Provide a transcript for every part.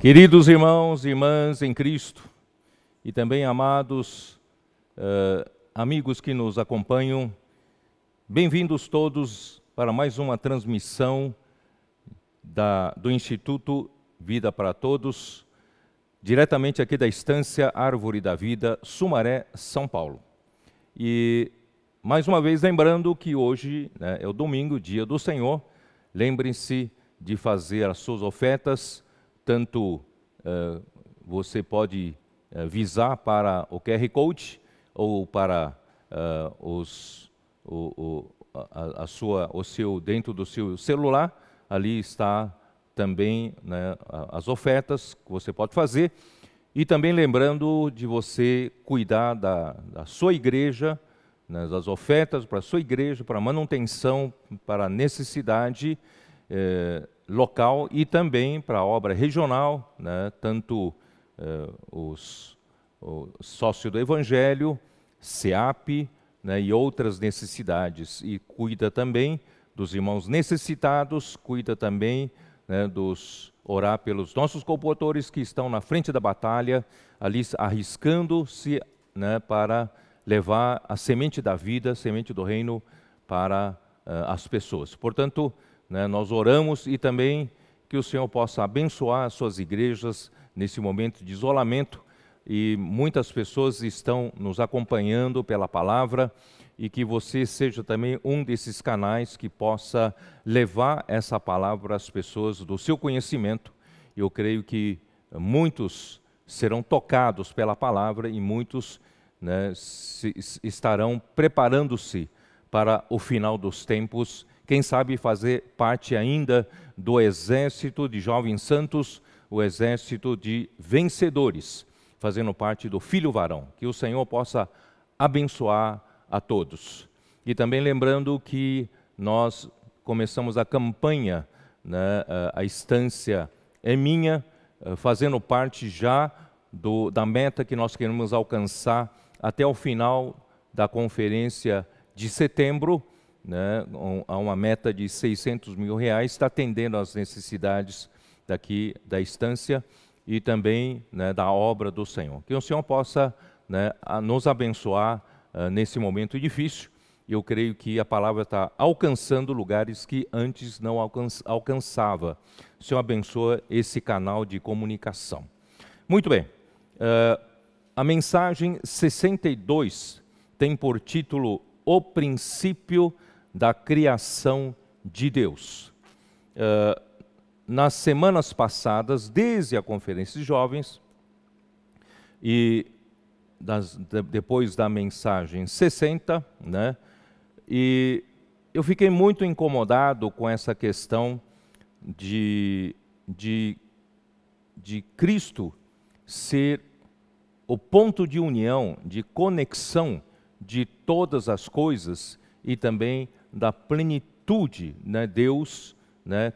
Queridos irmãos e irmãs em Cristo, e também amados amigos que nos acompanham, bem-vindos todos para mais uma transmissão do Instituto Vida para Todos, diretamente aqui da Estância Árvore da Vida, Sumaré, São Paulo. E mais uma vez lembrando que hoje é o domingo, dia do Senhor. Lembrem-se de fazer as suas ofertas. Tanto você pode visar para o QR Code ou para dentro do seu celular. Ali está também as ofertas que você pode fazer. E também lembrando de você cuidar da sua igreja, das ofertas para a sua igreja, para manutenção, para necessidade local e também para a obra regional, tanto o Sócio do Evangelho, SEAP, e outras necessidades. E cuida também dos irmãos necessitados, cuida também orar pelos nossos comportores que estão na frente da batalha, ali arriscando-se para levar a semente da vida, a semente do reino para as pessoas. Portanto, nós oramos e também que o Senhor possa abençoar as suas igrejas nesse momento de isolamento, e muitas pessoas estão nos acompanhando pela palavra, e que você seja também um desses canais que possa levar essa palavra às pessoas do seu conhecimento. Eu creio que muitos serão tocados pela palavra e muitos estarão preparando-se para o final dos tempos. Quem sabe fazer parte ainda do exército de jovens santos, o exército de vencedores, fazendo parte do Filho Varão. Que o Senhor possa abençoar a todos. E também lembrando que nós começamos a campanha, a Estância é Minha, fazendo parte já da meta que nós queremos alcançar até o final da conferência de setembro, a uma meta de R$600 mil, está atendendo às necessidades daqui da Estância e também da obra do Senhor. Que o Senhor possa nos abençoar nesse momento difícil. Eu creio que a palavra está alcançando lugares que antes não alcançava. O Senhor abençoa esse canal de comunicação. Muito bem. A mensagem 62 tem por título O Princípio da Criação de Deus. Nas semanas passadas, desde a Conferência de Jovens, e depois da mensagem 60, e eu fiquei muito incomodado com essa questão de Cristo ser o ponto de união, de conexão de todas as coisas e também da plenitude. Deus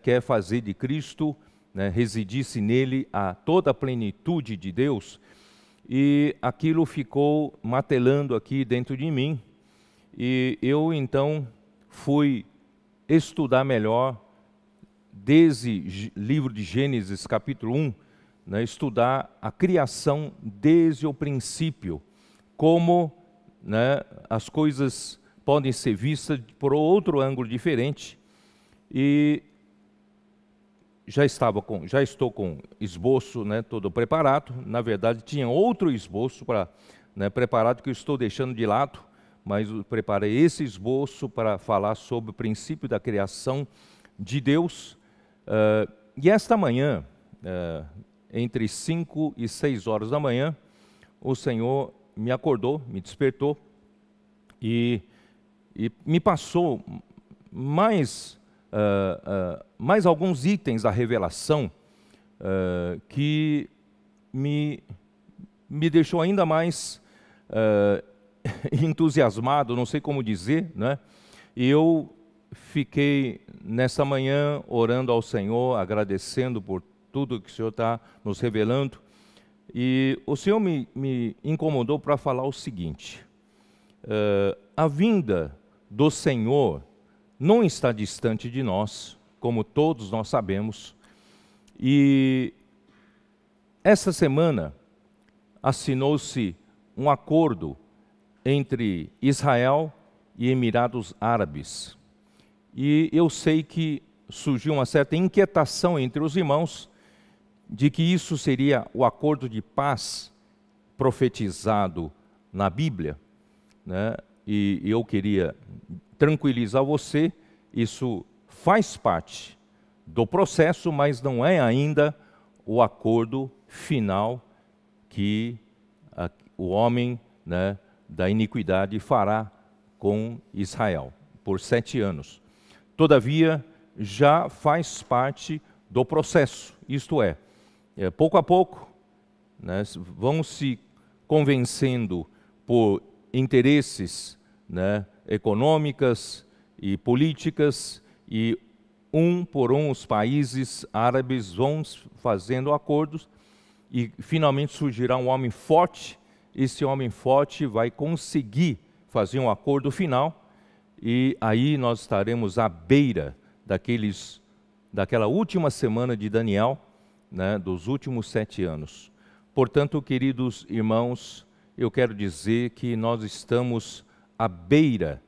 quer fazer de Cristo, residisse nele toda a plenitude de Deus, e aquilo ficou martelando aqui dentro de mim, e eu então fui estudar melhor, desde livro de Gênesis capítulo 1, estudar a criação desde o princípio, como as coisas podem ser vistas por outro ângulo diferente. E já estou com esboço todo preparado. Na verdade, tinha outro esboço preparado que eu estou deixando de lado, mas eu preparei esse esboço para falar sobre o princípio da criação de Deus. E esta manhã, entre 5 e 6 horas da manhã, o Senhor me acordou, me despertou e me passou mais alguns itens da revelação que me deixou ainda mais entusiasmado, não sei como dizer, E eu fiquei nessa manhã orando ao Senhor, agradecendo por tudo que o Senhor está nos revelando, e o Senhor me incomodou para falar o seguinte: a vinda do Senhor não está distante de nós, como todos nós sabemos, e essa semana assinou-se um acordo entre Israel e Emirados Árabes. E eu sei que surgiu uma certa inquietação entre os irmãos de que isso seria o acordo de paz profetizado na Bíblia, né? E eu queria tranquilizar você, isso faz parte do processo, mas não é ainda o acordo final que o homem, né, da iniquidade fará com Israel por 7 anos. Todavia, já faz parte do processo, isto é, pouco a pouco, né, vão se convencendo por interesses, né, econômicas e políticas, e por os países árabes vão fazendo acordos, e finalmente surgirá um homem forte. Esse homem forte vai conseguir fazer um acordo final, e aí nós estaremos à beira daquela última semana de Daniel, né, dos últimos 7 anos. Portanto, queridos irmãos, eu quero dizer que nós estamos à beira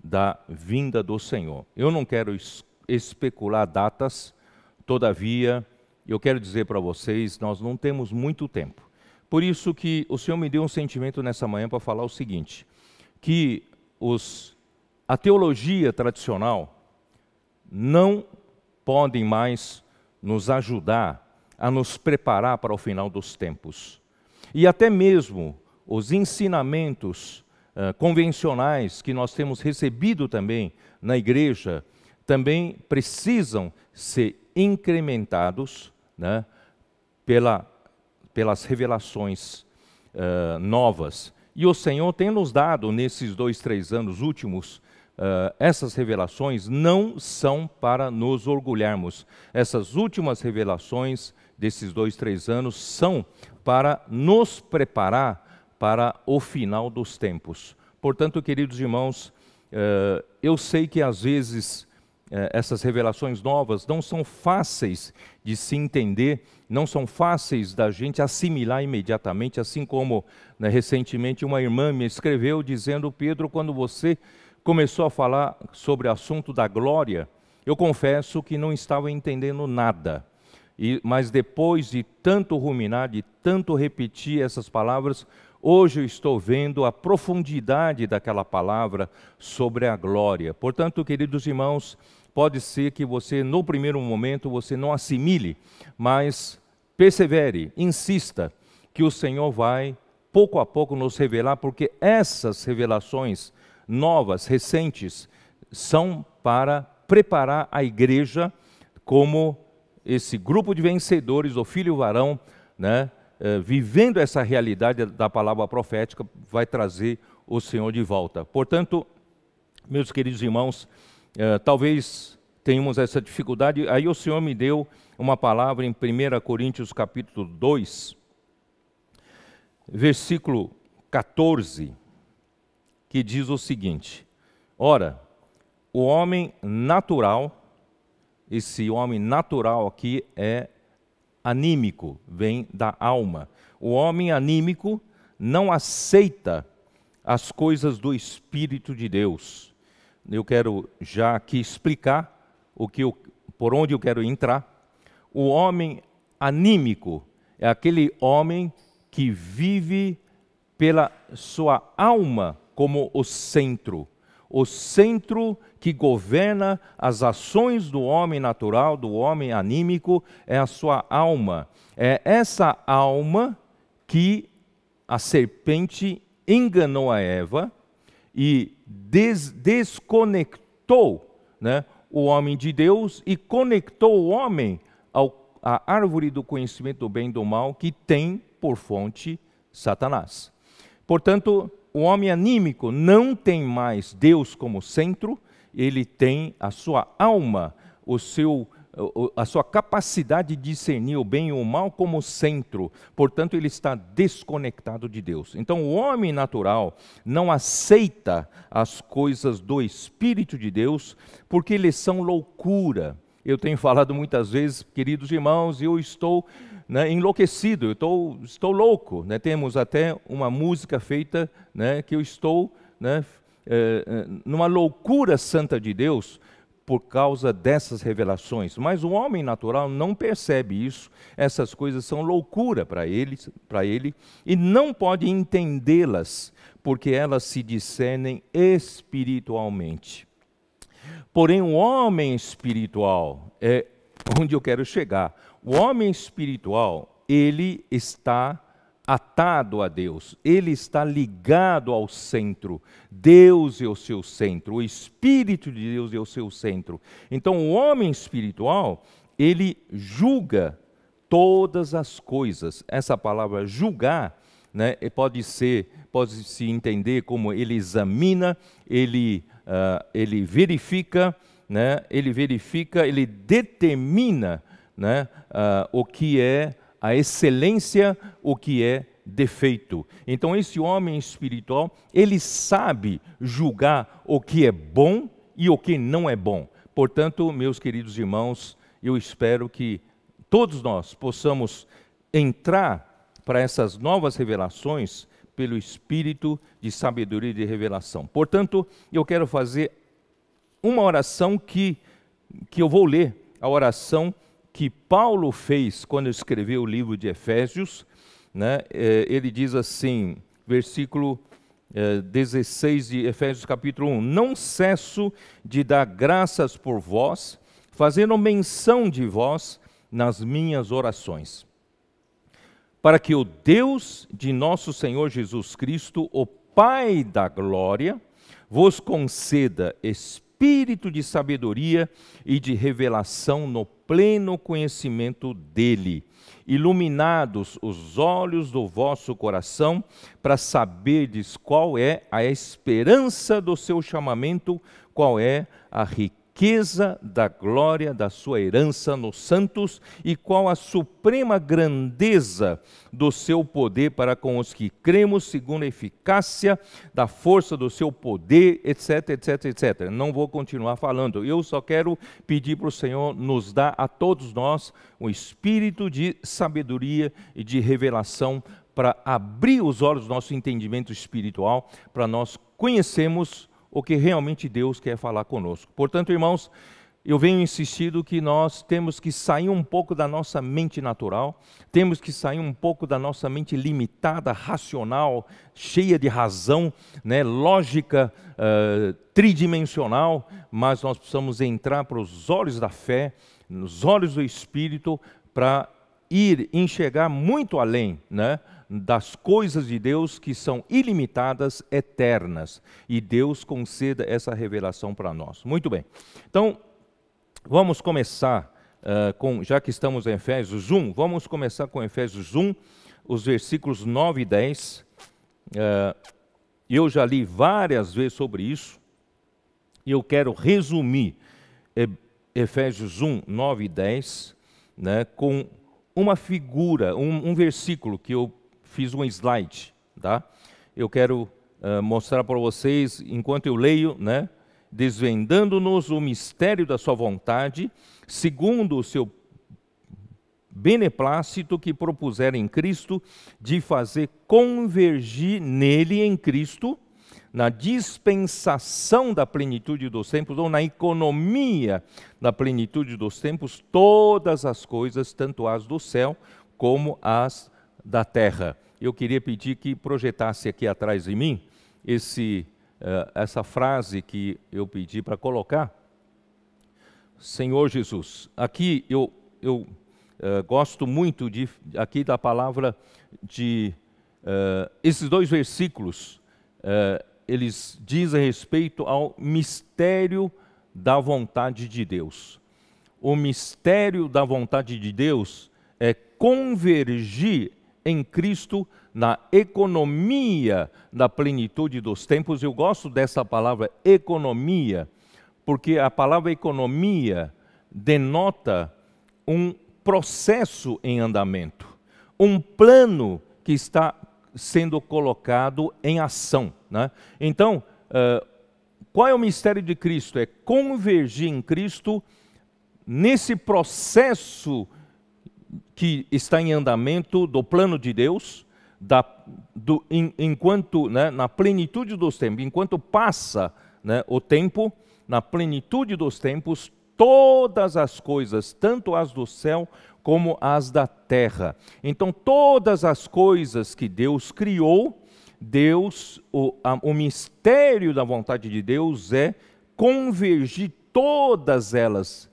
da vinda do Senhor. Eu não quero especular datas, todavia, eu quero dizer para vocês, nós não temos muito tempo. Por isso que o Senhor me deu um sentimento nessa manhã para falar o seguinte, que a teologia tradicional não podem mais nos ajudar a nos preparar para o final dos tempos. E até mesmo os ensinamentos convencionais que nós temos recebido também na igreja, também precisam ser incrementados, né, pelas revelações novas. E o Senhor tem nos dado, nesses 2, 3 anos últimos, essas revelações não são para nos orgulharmos. Essas últimas revelações desses 2, 3 anos são para nos preparar para o final dos tempos. Portanto, queridos irmãos, eu sei que às vezes essas revelações novas não são fáceis de se entender, não são fáceis da gente assimilar imediatamente, assim como, né, recentemente uma irmã me escreveu dizendo: Pedro, quando você começou a falar sobre o assunto da glória, eu confesso que não estava entendendo nada. Mas depois de tanto ruminar, de tanto repetir essas palavras, hoje eu estou vendo a profundidade daquela palavra sobre a glória. Portanto, queridos irmãos, pode ser que você, no primeiro momento, você não assimile, mas persevere, insista, que o Senhor vai, pouco a pouco, nos revelar, porque essas revelações novas, recentes, são para preparar a igreja como esse grupo de vencedores, o filho varão, né, vivendo essa realidade da palavra profética, vai trazer o Senhor de volta. Portanto, meus queridos irmãos, talvez tenhamos essa dificuldade. Aí o Senhor me deu uma palavra em 1 Coríntios capítulo 2, versículo 14, que diz o seguinte: ora, o homem natural, esse homem natural aqui é anímico, vem da alma. O homem anímico não aceita as coisas do Espírito de Deus. Eu quero já aqui explicar por onde eu quero entrar. O homem anímico é aquele homem que vive pela sua alma como o centro que governa as ações do homem natural, do homem anímico, é a sua alma. É essa alma que a serpente enganou a Eva e desconectou, né, o homem de Deus e conectou o homem à árvore do conhecimento do bem e do mal, que tem por fonte Satanás. Portanto, o homem anímico não tem mais Deus como centro, ele tem a sua alma, a sua capacidade de discernir o bem e o mal como centro. Portanto, ele está desconectado de Deus. Então, o homem natural não aceita as coisas do Espírito de Deus, porque eles são loucura. Eu tenho falado muitas vezes, queridos irmãos, eu estou né, enlouquecido, estou louco. Né? Temos até uma música feita, né, que eu estou, né, numa loucura santa de Deus por causa dessas revelações. Mas o homem natural não percebe isso, essas coisas são loucura para ele, e não pode entendê-las, porque elas se discernem espiritualmente. Porém, o homem espiritual, é onde eu quero chegar, o homem espiritual, ele está atado a Deus, ele está ligado ao centro. Deus é o seu centro, o Espírito de Deus é o seu centro. Então, o homem espiritual, ele julga todas as coisas. Essa palavra julgar, né, pode se entender como ele examina, ele verifica, né, ele determina, né, o que é a excelência, o que é defeito. Então esse homem espiritual, ele sabe julgar o que é bom e o que não é bom. Portanto, meus queridos irmãos, eu espero que todos nós possamos entrar para essas novas revelações pelo Espírito de sabedoria e de revelação. Portanto, eu quero fazer uma oração que eu vou ler, a oração que Paulo fez quando escreveu o livro de Efésios, né? Ele diz assim, versículo 16 de Efésios capítulo 1, não cesso de dar graças por vós, fazendo menção de vós nas minhas orações, para que o Deus de nosso Senhor Jesus Cristo, o Pai da glória, vos conceda espírito de sabedoria e de revelação no pleno conhecimento dele, iluminados os olhos do vosso coração, para saberdes qual é a esperança do seu chamamento, qual é a riqueza da glória da sua herança nos santos e qual a suprema grandeza do seu poder para com os que cremos, segundo a eficácia da força do seu poder, etc, etc, etc. Não vou continuar falando, eu só quero pedir para o Senhor nos dar a todos nós um espírito de sabedoria e de revelação para abrir os olhos do nosso entendimento espiritual, para nós conhecermos o que realmente Deus quer falar conosco. Portanto, irmãos, eu venho insistindo que nós temos que sair um pouco da nossa mente natural, temos que sair um pouco da nossa mente limitada, racional, cheia de razão, né, lógica tridimensional, mas nós precisamos entrar para os olhos da fé, nos olhos do Espírito, para enxergar muito além, né, das coisas de Deus que são ilimitadas, eternas, e Deus conceda essa revelação para nós. Muito bem, então vamos começar já que estamos em Efésios 1, vamos começar com Efésios 1, os versículos 9 e 10, eu já li várias vezes sobre isso, e eu quero resumir Efésios 1, 9 e 10, né, com uma figura, um versículo que eu fiz um slide, tá? Eu quero mostrar para vocês, enquanto eu leio, né? Desvendando-nos o mistério da sua vontade, segundo o seu beneplácito que propuseram em Cristo, de fazer convergir nele, em Cristo, na dispensação da plenitude dos tempos, ou na economia da plenitude dos tempos, todas as coisas, tanto as do céu como as da terra. Eu queria pedir que projetasse aqui atrás de mim essa frase que eu pedi para colocar. Senhor Jesus. Aqui eu gosto muito aqui da palavra esses dois versículos, eles dizem respeito ao mistério da vontade de Deus. O mistério da vontade de Deus é convergir em Cristo na economia da plenitude dos tempos. Eu gosto dessa palavra economia, porque a palavra economia denota um processo em andamento, um plano que está sendo colocado em ação, né? Então, qual é o mistério de Cristo? É convergir em Cristo nesse processo que está em andamento do plano de Deus, enquanto, né, na plenitude dos tempos, enquanto passa, né, o tempo, na plenitude dos tempos, todas as coisas, tanto as do céu como as da terra. Então, todas as coisas que Deus criou, o mistério da vontade de Deus é convergir todas elas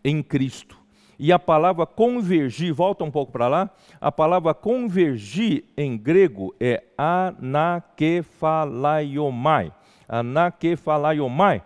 em Cristo. E a palavra convergir, volta um pouco para lá, a palavra convergir em grego é anakephalaiomai. Anakephalaiomai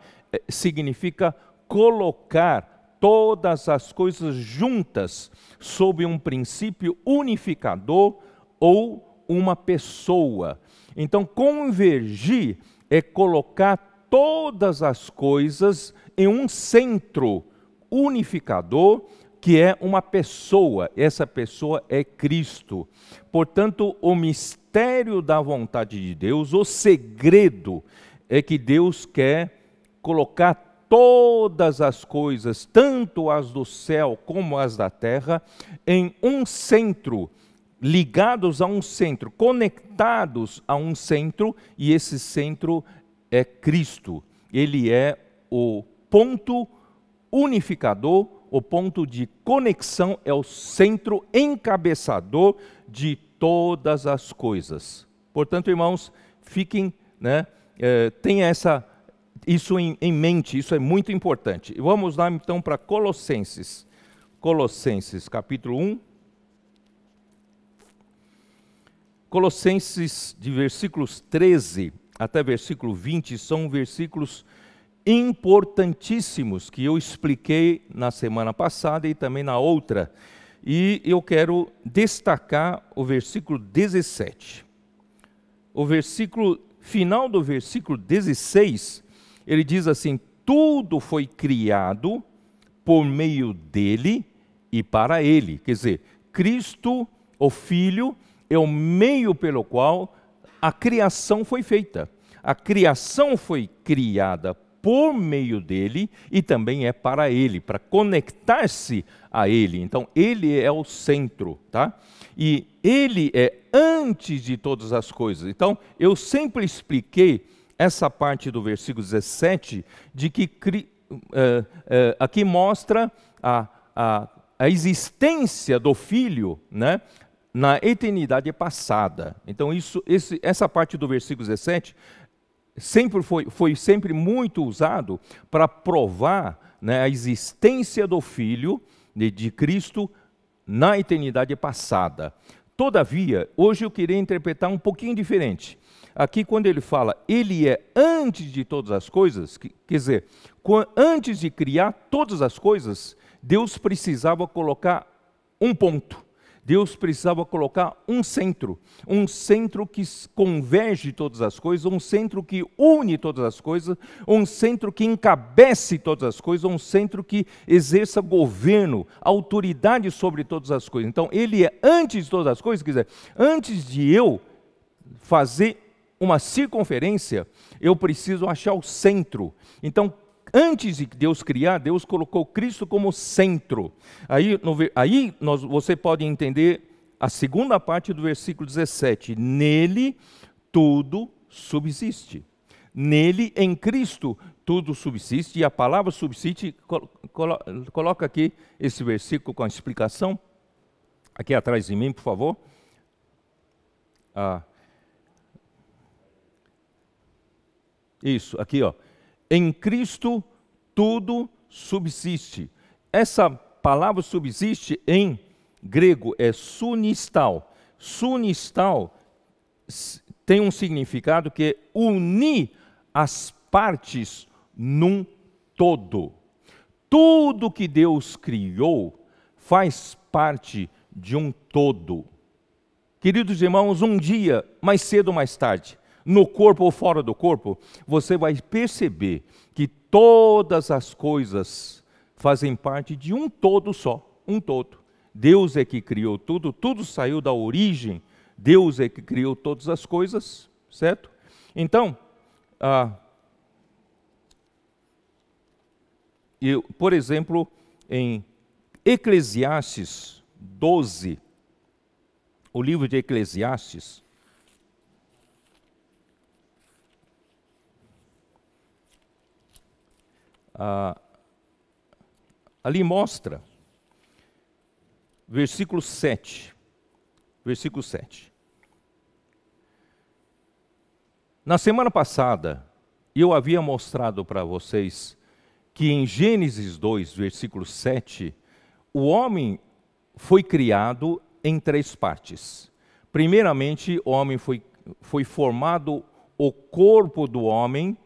significa colocar todas as coisas juntas sob um princípio unificador ou uma pessoa. Então, convergir é colocar todas as coisas em um centro unificador, que é uma pessoa. Essa pessoa é Cristo. Portanto, o mistério da vontade de Deus, o segredo, é que Deus quer colocar todas as coisas, tanto as do céu como as da terra, em um centro, ligados a um centro, conectados a um centro, e esse centro é Cristo. Ele é o ponto unificador, o ponto de conexão, é o centro encabeçador de todas as coisas. Portanto, irmãos, fiquem, né, tenha isso em mente, isso é muito importante. E vamos lá então para Colossenses. Colossenses, capítulo 1. Colossenses, de versículos 13 até versículo 20, são versículos importantíssimos que eu expliquei na semana passada e também na outra. E eu quero destacar o versículo 17. O final do versículo 16, ele diz assim: tudo foi criado por meio dele e para ele. Quer dizer, Cristo, o Filho, é o meio pelo qual a criação foi feita. A criação foi criada por meio dele e também é para ele, para conectar-se a ele. Então, ele é o centro, tá? E ele é antes de todas as coisas. Então, eu sempre expliquei essa parte do versículo 17, de que aqui mostra a existência do Filho, né, na eternidade passada. Então, essa parte do versículo 17 foi sempre muito usado para provar, né, a existência do Filho de Cristo na eternidade passada. Todavia, hoje eu queria interpretar um pouquinho diferente. Aqui, quando ele fala, ele é antes de todas as coisas, quer dizer, antes de criar todas as coisas, Deus precisava colocar um ponto. Deus precisava colocar um centro que converge todas as coisas, um centro que une todas as coisas, um centro que encabece todas as coisas, um centro que exerça governo, autoridade sobre todas as coisas. Então, ele é antes de todas as coisas, quer dizer, antes de eu fazer uma circunferência, eu preciso achar o centro. Então, antes de Deus criar, Deus colocou Cristo como centro. Você pode entender a segunda parte do versículo 17. Nele tudo subsiste. Nele, em Cristo, tudo subsiste. E a palavra subsiste, coloca aqui esse versículo com a explicação. Aqui atrás de mim, por favor. Isso, aqui, ó. Em Cristo tudo subsiste. Essa palavra subsiste em grego é sunistal. Sunistal tem um significado que é unir as partes num todo. Tudo que Deus criou faz parte de um todo. Queridos irmãos, um dia, mais cedo ou mais tarde, no corpo ou fora do corpo, você vai perceber que todas as coisas fazem parte de um todo só, um todo. Deus é que criou tudo, tudo saiu da origem, Deus é que criou todas as coisas, certo? Então, por exemplo, em Eclesiastes, 12. O livro de Eclesiastes. Ali mostra, versículo 7. Versículo 7. Na semana passada, eu havia mostrado para vocês que em Gênesis 2, versículo 7, o homem foi criado em 3 partes. Primeiramente, o homem foi formado, o corpo do homem,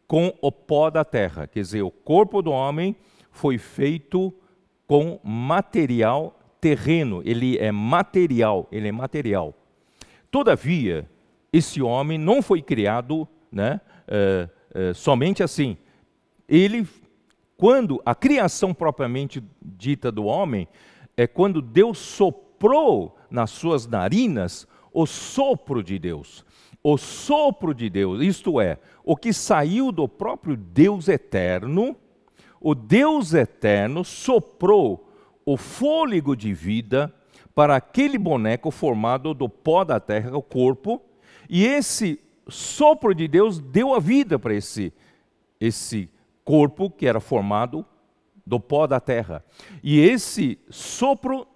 com o pó da terra. Quer dizer, o corpo do homem foi feito com material terreno. Ele é material. Todavia, esse homem não foi criado, né, somente assim. Quando a criação propriamente dita do homem, é quando Deus soprou nas suas narinas o sopro de Deus. O sopro de Deus, isto é, o que saiu do próprio Deus eterno, o Deus eterno soprou o fôlego de vida para aquele boneco formado do pó da terra, o corpo, e esse sopro de Deus deu a vida para esse corpo que era formado do pó da terra. E esse sopro,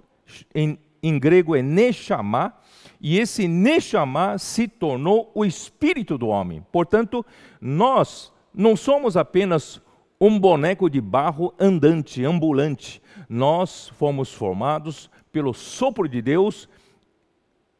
em grego é neshama, e esse neshama se tornou o espírito do homem. Portanto, nós não somos apenas um boneco de barro andante, ambulante. Nós fomos formados pelo sopro de Deus,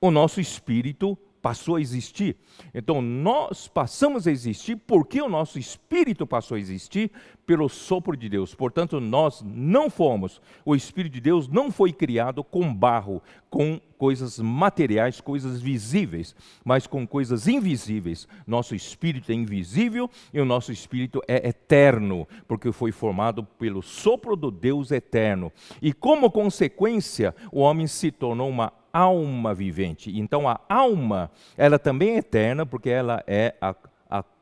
o nosso espírito passou a existir. Então, nós passamos a existir porque o nosso espírito passou a existir pelo sopro de Deus. Portanto, nós não fomos, o Espírito de Deus não foi criado com barro, com coisas materiais, coisas visíveis, mas com coisas invisíveis. Nosso espírito é invisível e o nosso espírito é eterno, porque foi formado pelo sopro do Deus eterno. E como consequência, o homem se tornou uma alma vivente. Então a alma, ela também é eterna, porque ela é a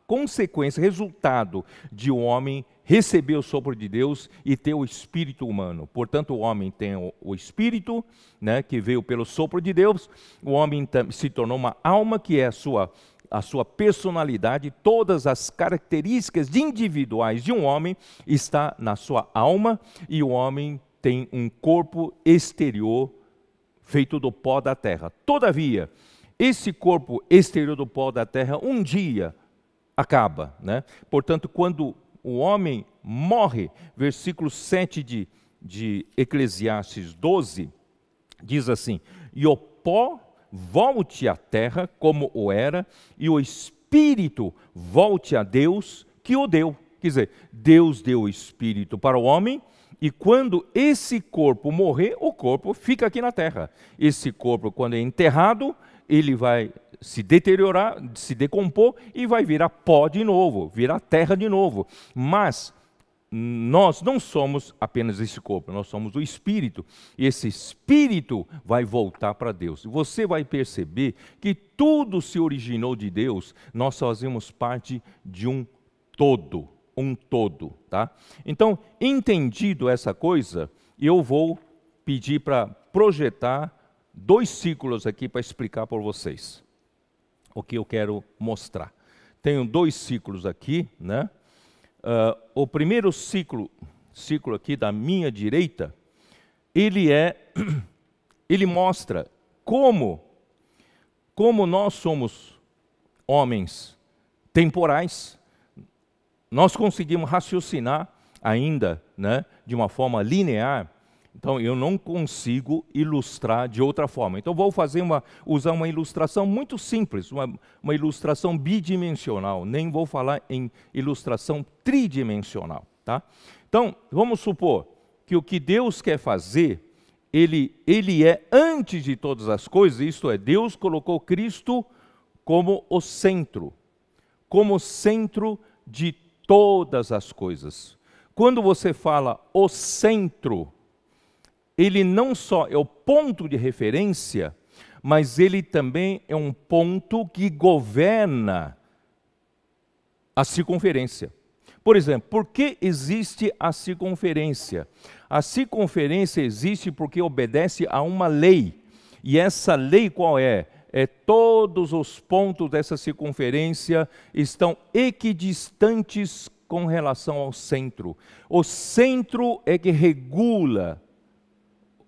consequência, resultado de o homem receber o sopro de Deus e ter o espírito humano. Portanto, o homem tem o espírito, né, que veio pelo sopro de Deus. O homem se tornou uma alma, que é a sua personalidade. Todas as características individuais de um homem está na sua alma, e o homem tem um corpo exterior feito do pó da terra. Todavia, esse corpo exterior do pó da terra um dia acaba, né? Portanto, quando o homem morre, versículo 7 de Eclesiastes 12, diz assim: e o pó volte à terra como o era, e o espírito volte a Deus que o deu. Quer dizer, Deus deu o espírito para o homem, e quando esse corpo morrer, o corpo fica aqui na terra. Esse corpo, quando é enterrado, ele vai se deteriorar, se decompor e vai virar pó de novo, virar terra de novo. Mas nós não somos apenas esse corpo, nós somos o espírito. E esse espírito vai voltar para Deus. Você vai perceber que tudo se originou de Deus, nós fazemos parte de um todo. Tá? Então, entendido essa coisa, eu vou pedir para projetar 2 ciclos aqui para explicar para vocês o que eu quero mostrar. Tenho 2 ciclos aqui, né? O primeiro ciclo aqui da minha direita, ele mostra como nós somos homens temporais. Nós conseguimos raciocinar ainda, né, de uma forma linear. Então, eu não consigo ilustrar de outra forma. Então, vou usar uma ilustração muito simples, uma ilustração bidimensional. Nem vou falar em ilustração tridimensional. Tá? Então, vamos supor que o que Deus quer fazer, ele é antes de todas as coisas, isto é, Deus colocou Cristo como o centro de todas as coisas. Quando você fala o centro, ele não só é o ponto de referência, mas ele também é um ponto que governa a circunferência. Por exemplo, por que existe a circunferência? A circunferência existe porque obedece a uma lei. E essa lei qual é? Todos os pontos dessa circunferência estão equidistantes com relação ao centro. O centro é que regula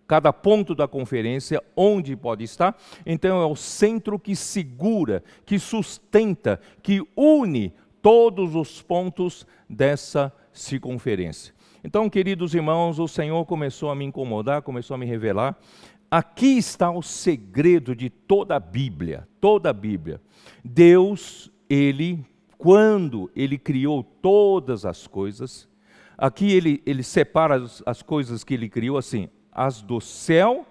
cada ponto da conferência, onde pode estar. Então é o centro que segura, que sustenta, que une todos os pontos dessa circunferência. Então, queridos irmãos, o Senhor começou a me incomodar, começou a me revelar. Aqui está o segredo de toda a Bíblia, toda a Bíblia. Deus, quando Ele criou todas as coisas, aqui Ele separa as coisas que Ele criou assim, as do céu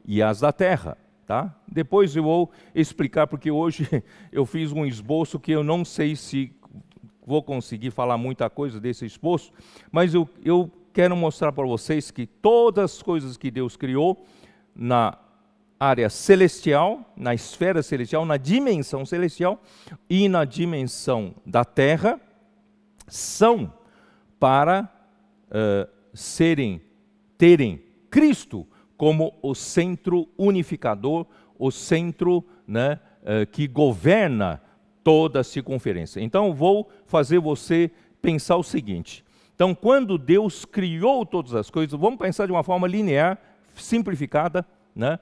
e as da terra, tá? Depois eu vou explicar, porque hoje eu fiz um esboço que eu não sei se vou conseguir falar muita coisa desse esboço, mas eu quero mostrar para vocês que todas as coisas que Deus criou na área celestial, na esfera celestial, na dimensão celestial e na dimensão da terra, são para terem Cristo como o centro unificador, o centro, né, que governa toda a circunferência. Então, vou fazer você pensar o seguinte. Então, quando Deus criou todas as coisas, vamos pensar de uma forma linear, simplificada, né?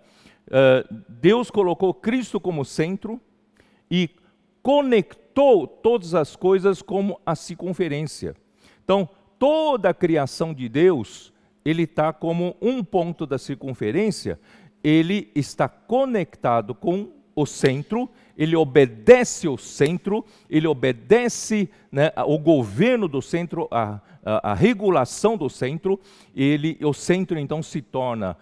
Deus colocou Cristo como centro e conectou todas as coisas como a circunferência. Então, toda a criação de Deus, ele está como um ponto da circunferência, ele está conectado com o centro, ele obedece ao centro, ele obedece, né, ao governo do centro, a regulação do centro, o centro então se torna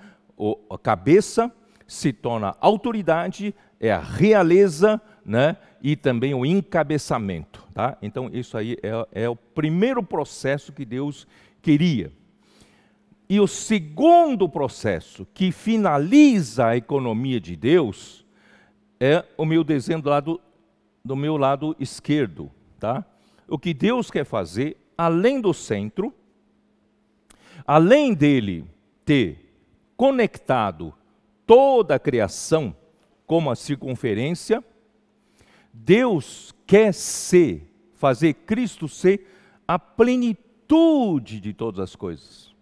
a cabeça, se torna a autoridade, é a realeza, né, e também o encabeçamento. Tá? Então isso aí é o primeiro processo que Deus queria. E o segundo processo que finaliza a economia de Deus é o meu desenho do meu lado esquerdo. Tá? O que Deus quer fazer, além do centro, além dele ter conectado toda a criação como a circunferência, Deus quer fazer Cristo ser a plenitude de todas as coisas.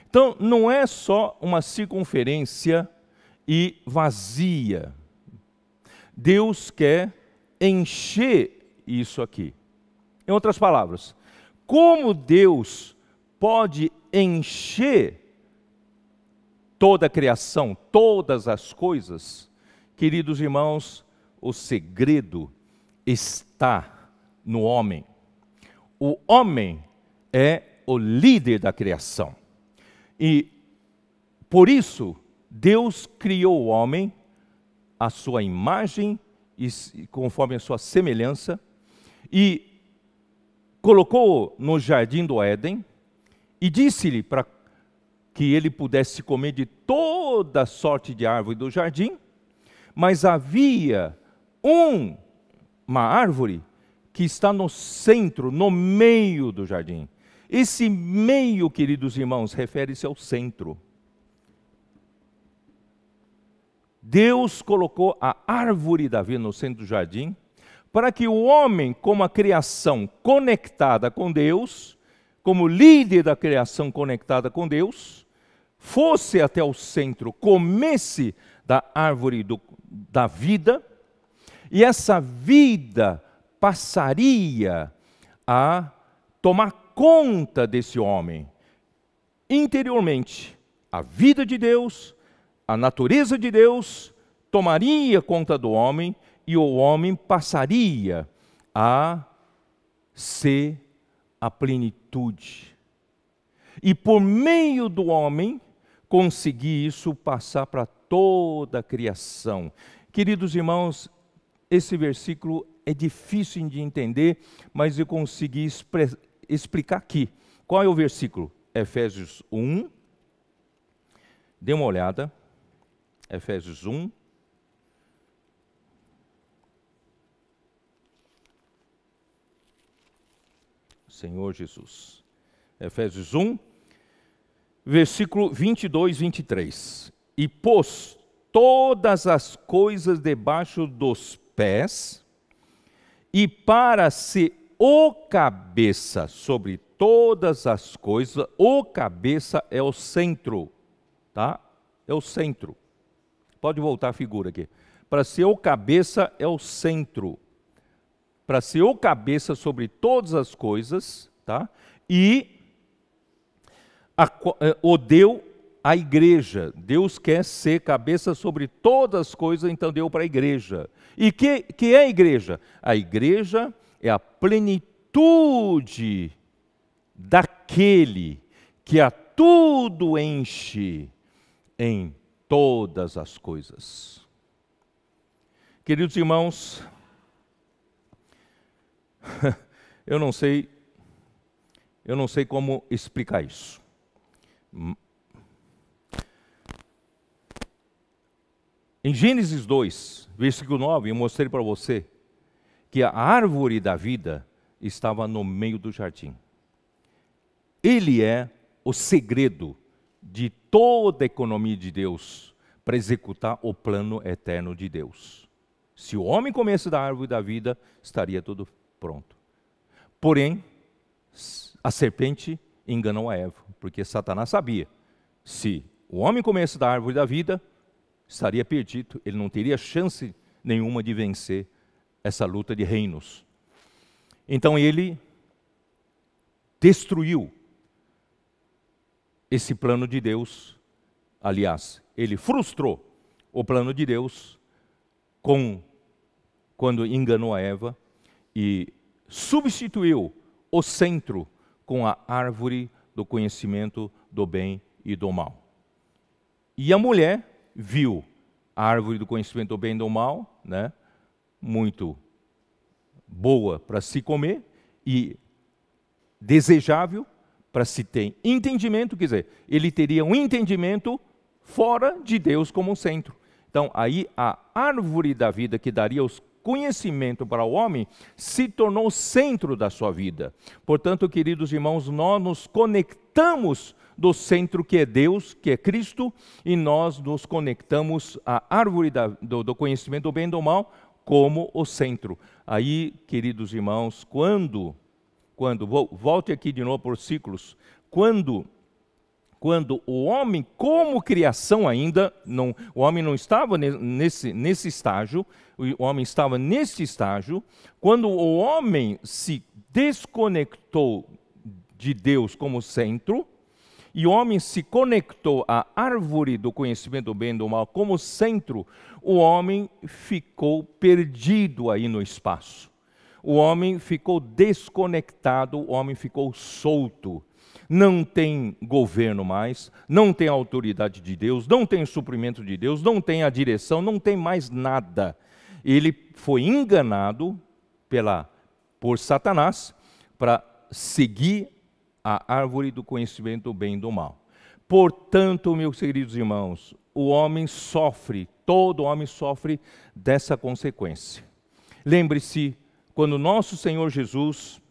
Então, não é só uma circunferência e vazia. Deus quer encher isso aqui. Em outras palavras, como Deus pode encher toda a criação, todas as coisas? Queridos irmãos, o segredo está no homem. O homem é o líder da criação. E, por isso, Deus criou o homem à sua imagem e conforme a sua semelhança e colocou no jardim do Éden e disse-lhe para que ele pudesse comer de toda sorte de árvore do jardim, mas havia uma árvore que está no centro, no meio do jardim. Esse meio, queridos irmãos, refere-se ao centro. Deus colocou a árvore da vida no centro do jardim, para que o homem, como a criação conectada com Deus, como líder da criação conectada com Deus, fosse até o centro, comesse da árvore da vida, e essa vida passaria a tomar conta desse homem. Interiormente, a vida de Deus, a natureza de Deus tomaria conta do homem e o homem passaria a ser a plenitude. E por meio do homem, conseguir isso passar para toda a criação. Queridos irmãos, esse versículo é difícil de entender, mas eu consegui explicar aqui. Qual é o versículo? Efésios 1. Dê uma olhada. Efésios 1. Senhor Jesus. Efésios 1, versículo 22, 23. E pôs todas as coisas debaixo dos pés, e para ser o cabeça sobre todas as coisas, o cabeça é o centro, tá? É o centro. Pode voltar a figura aqui. Para ser o cabeça é o centro. Para ser o cabeça sobre todas as coisas, tá? E o deu à igreja. Deus quer ser cabeça sobre todas as coisas, então deu para a igreja. E que é a igreja? A igreja é a plenitude daquele que a tudo enche em todas as coisas. Queridos irmãos, eu não sei como explicar isso. Em Gênesis 2, versículo 9, eu mostrei para você que a árvore da vida estava no meio do jardim. Ele é o segredo de toda a economia de Deus para executar o plano eterno de Deus. Se o homem comesse da árvore da vida, estaria tudo pronto. Porém, a serpente enganou a Eva, porque Satanás sabia, se o homem comesse da árvore da vida, estaria perdido, ele não teria chance nenhuma de vencer essa luta de reinos. Então ele destruiu esse plano de Deus. Aliás, ele frustrou o plano de Deus quando enganou a Eva e substituiu o centro com a árvore do conhecimento do bem e do mal. E a mulher viu a árvore do conhecimento do bem e do mal, né, muito boa para se comer e desejável para se ter entendimento, quer dizer, ele teria um entendimento fora de Deus como centro. Então, aí a árvore da vida que daria os conhecimento para o homem se tornou o centro da sua vida. Portanto, queridos irmãos, nós nos conectamos do centro que é Deus, que é Cristo, e nós nos conectamos à árvore do conhecimento do bem e do mal como o centro. Aí, queridos irmãos, volte aqui de novo por ciclos, quando o homem, como criação ainda, o homem não estava nesse estágio, o homem estava nesse estágio, quando o homem se desconectou de Deus como centro, e o homem se conectou à árvore do conhecimento do bem e do mal como centro, o homem ficou perdido aí no espaço. O homem ficou desconectado, o homem ficou solto. Não tem governo mais, não tem autoridade de Deus, não tem suprimento de Deus, não tem a direção, não tem mais nada. Ele foi enganado por Satanás para seguir a árvore do conhecimento do bem e do mal. Portanto, meus queridos irmãos, o homem sofre, todo homem sofre dessa consequência. Lembre-se, quando nosso Senhor Jesus,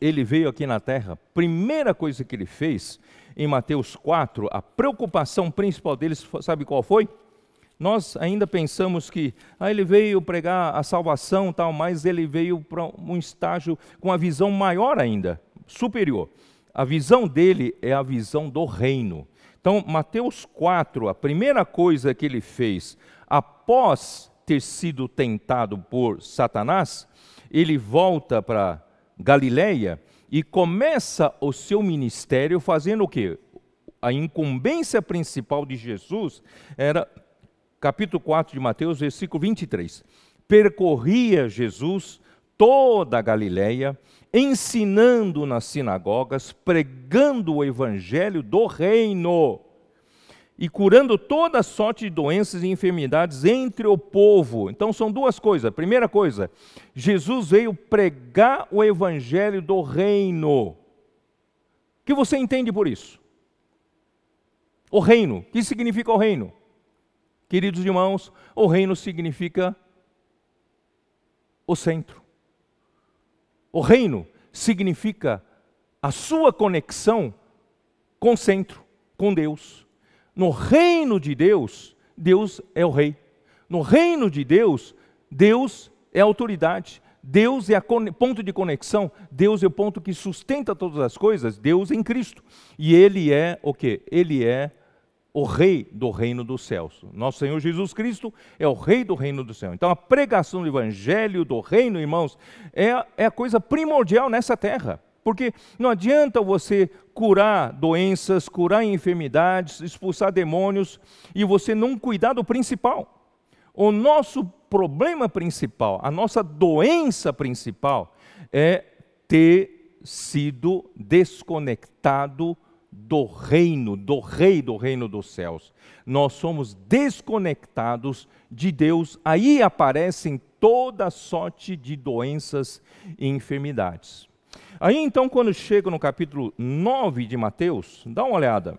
ele veio aqui na terra, primeira coisa que ele fez, em Mateus 4, a preocupação principal deles, sabe qual foi? Nós ainda pensamos que ele veio pregar a salvação, tal, mas ele veio para um estágio com uma visão maior ainda, superior. A visão dele é a visão do reino. Então, Mateus 4, a primeira coisa que ele fez, após ter sido tentado por Satanás, ele volta para Galileia e começa o seu ministério fazendo o quê? A incumbência principal de Jesus era, capítulo 4 de Mateus, versículo 23. Percorria Jesus toda a Galileia, ensinando nas sinagogas, pregando o evangelho do reino e curando toda sorte de doenças e enfermidades entre o povo. Então são duas coisas. Primeira coisa, Jesus veio pregar o evangelho do reino. O que você entende por isso? O reino. O que significa o reino? Queridos irmãos, o reino significa o centro. O reino significa a sua conexão com o centro, com Deus. No reino de Deus, Deus é o rei. No reino de Deus, Deus é a autoridade. Deus é o ponto de conexão. Deus é o ponto que sustenta todas as coisas. Deus em Cristo. E Ele é o quê? Ele é o rei do reino dos céus. Nosso Senhor Jesus Cristo é o rei do reino do céu. Então a pregação do evangelho do reino, irmãos, é a coisa primordial nessa terra. Porque não adianta você curar doenças, curar enfermidades, expulsar demônios, e você não cuidar do principal. O nosso problema principal, a nossa doença principal é ter sido desconectado do reino, do rei do reino dos céus. Nós somos desconectados de Deus, aí aparecem toda sorte de doenças e enfermidades. Aí então, quando chega no capítulo 9 de Mateus, dá uma olhada.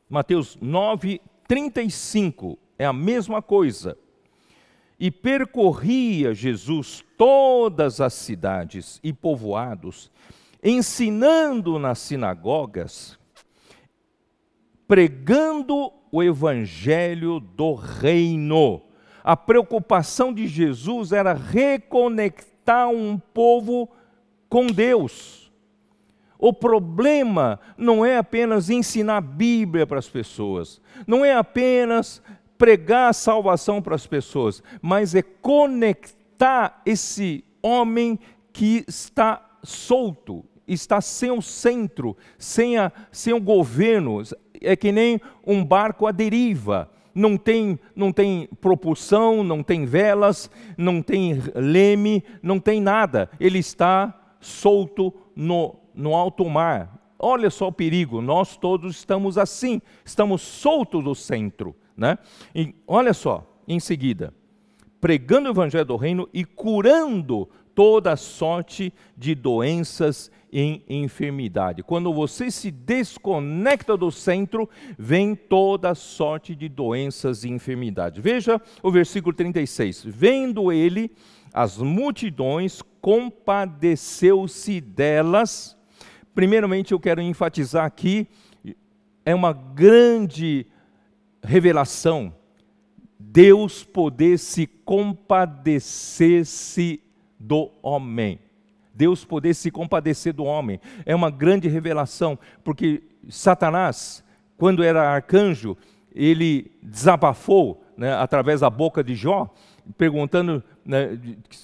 Mateus 9, 35, é a mesma coisa. E percorria Jesus todas as cidades e povoados, ensinando nas sinagogas, pregando o evangelho do reino. A preocupação de Jesus era reconectar um povo com Deus. O problema não é apenas ensinar a Bíblia para as pessoas, não é apenas pregar a salvação para as pessoas, mas é conectar esse homem que está solto, está sem o centro, sem o governo. É que nem um barco à deriva. Não tem propulsão, não tem velas, não tem leme, não tem nada. Ele está solto no alto mar. Olha só o perigo, nós todos estamos assim, estamos soltos do centro, né? E olha só, em seguida, pregando o evangelho do reino e curando toda sorte de doenças e enfermidade. Quando você se desconecta do centro, vem toda sorte de doenças e enfermidades. Veja o versículo 36. Vendo ele as multidões, compadeceu-se delas. Primeiramente, eu quero enfatizar aqui, é uma grande revelação, Deus poder se compadecer-se do homem. Deus poder se compadecer do homem. É uma grande revelação, porque Satanás, quando era arcanjo, ele desabafou, né, através da boca de Jó, perguntando, né,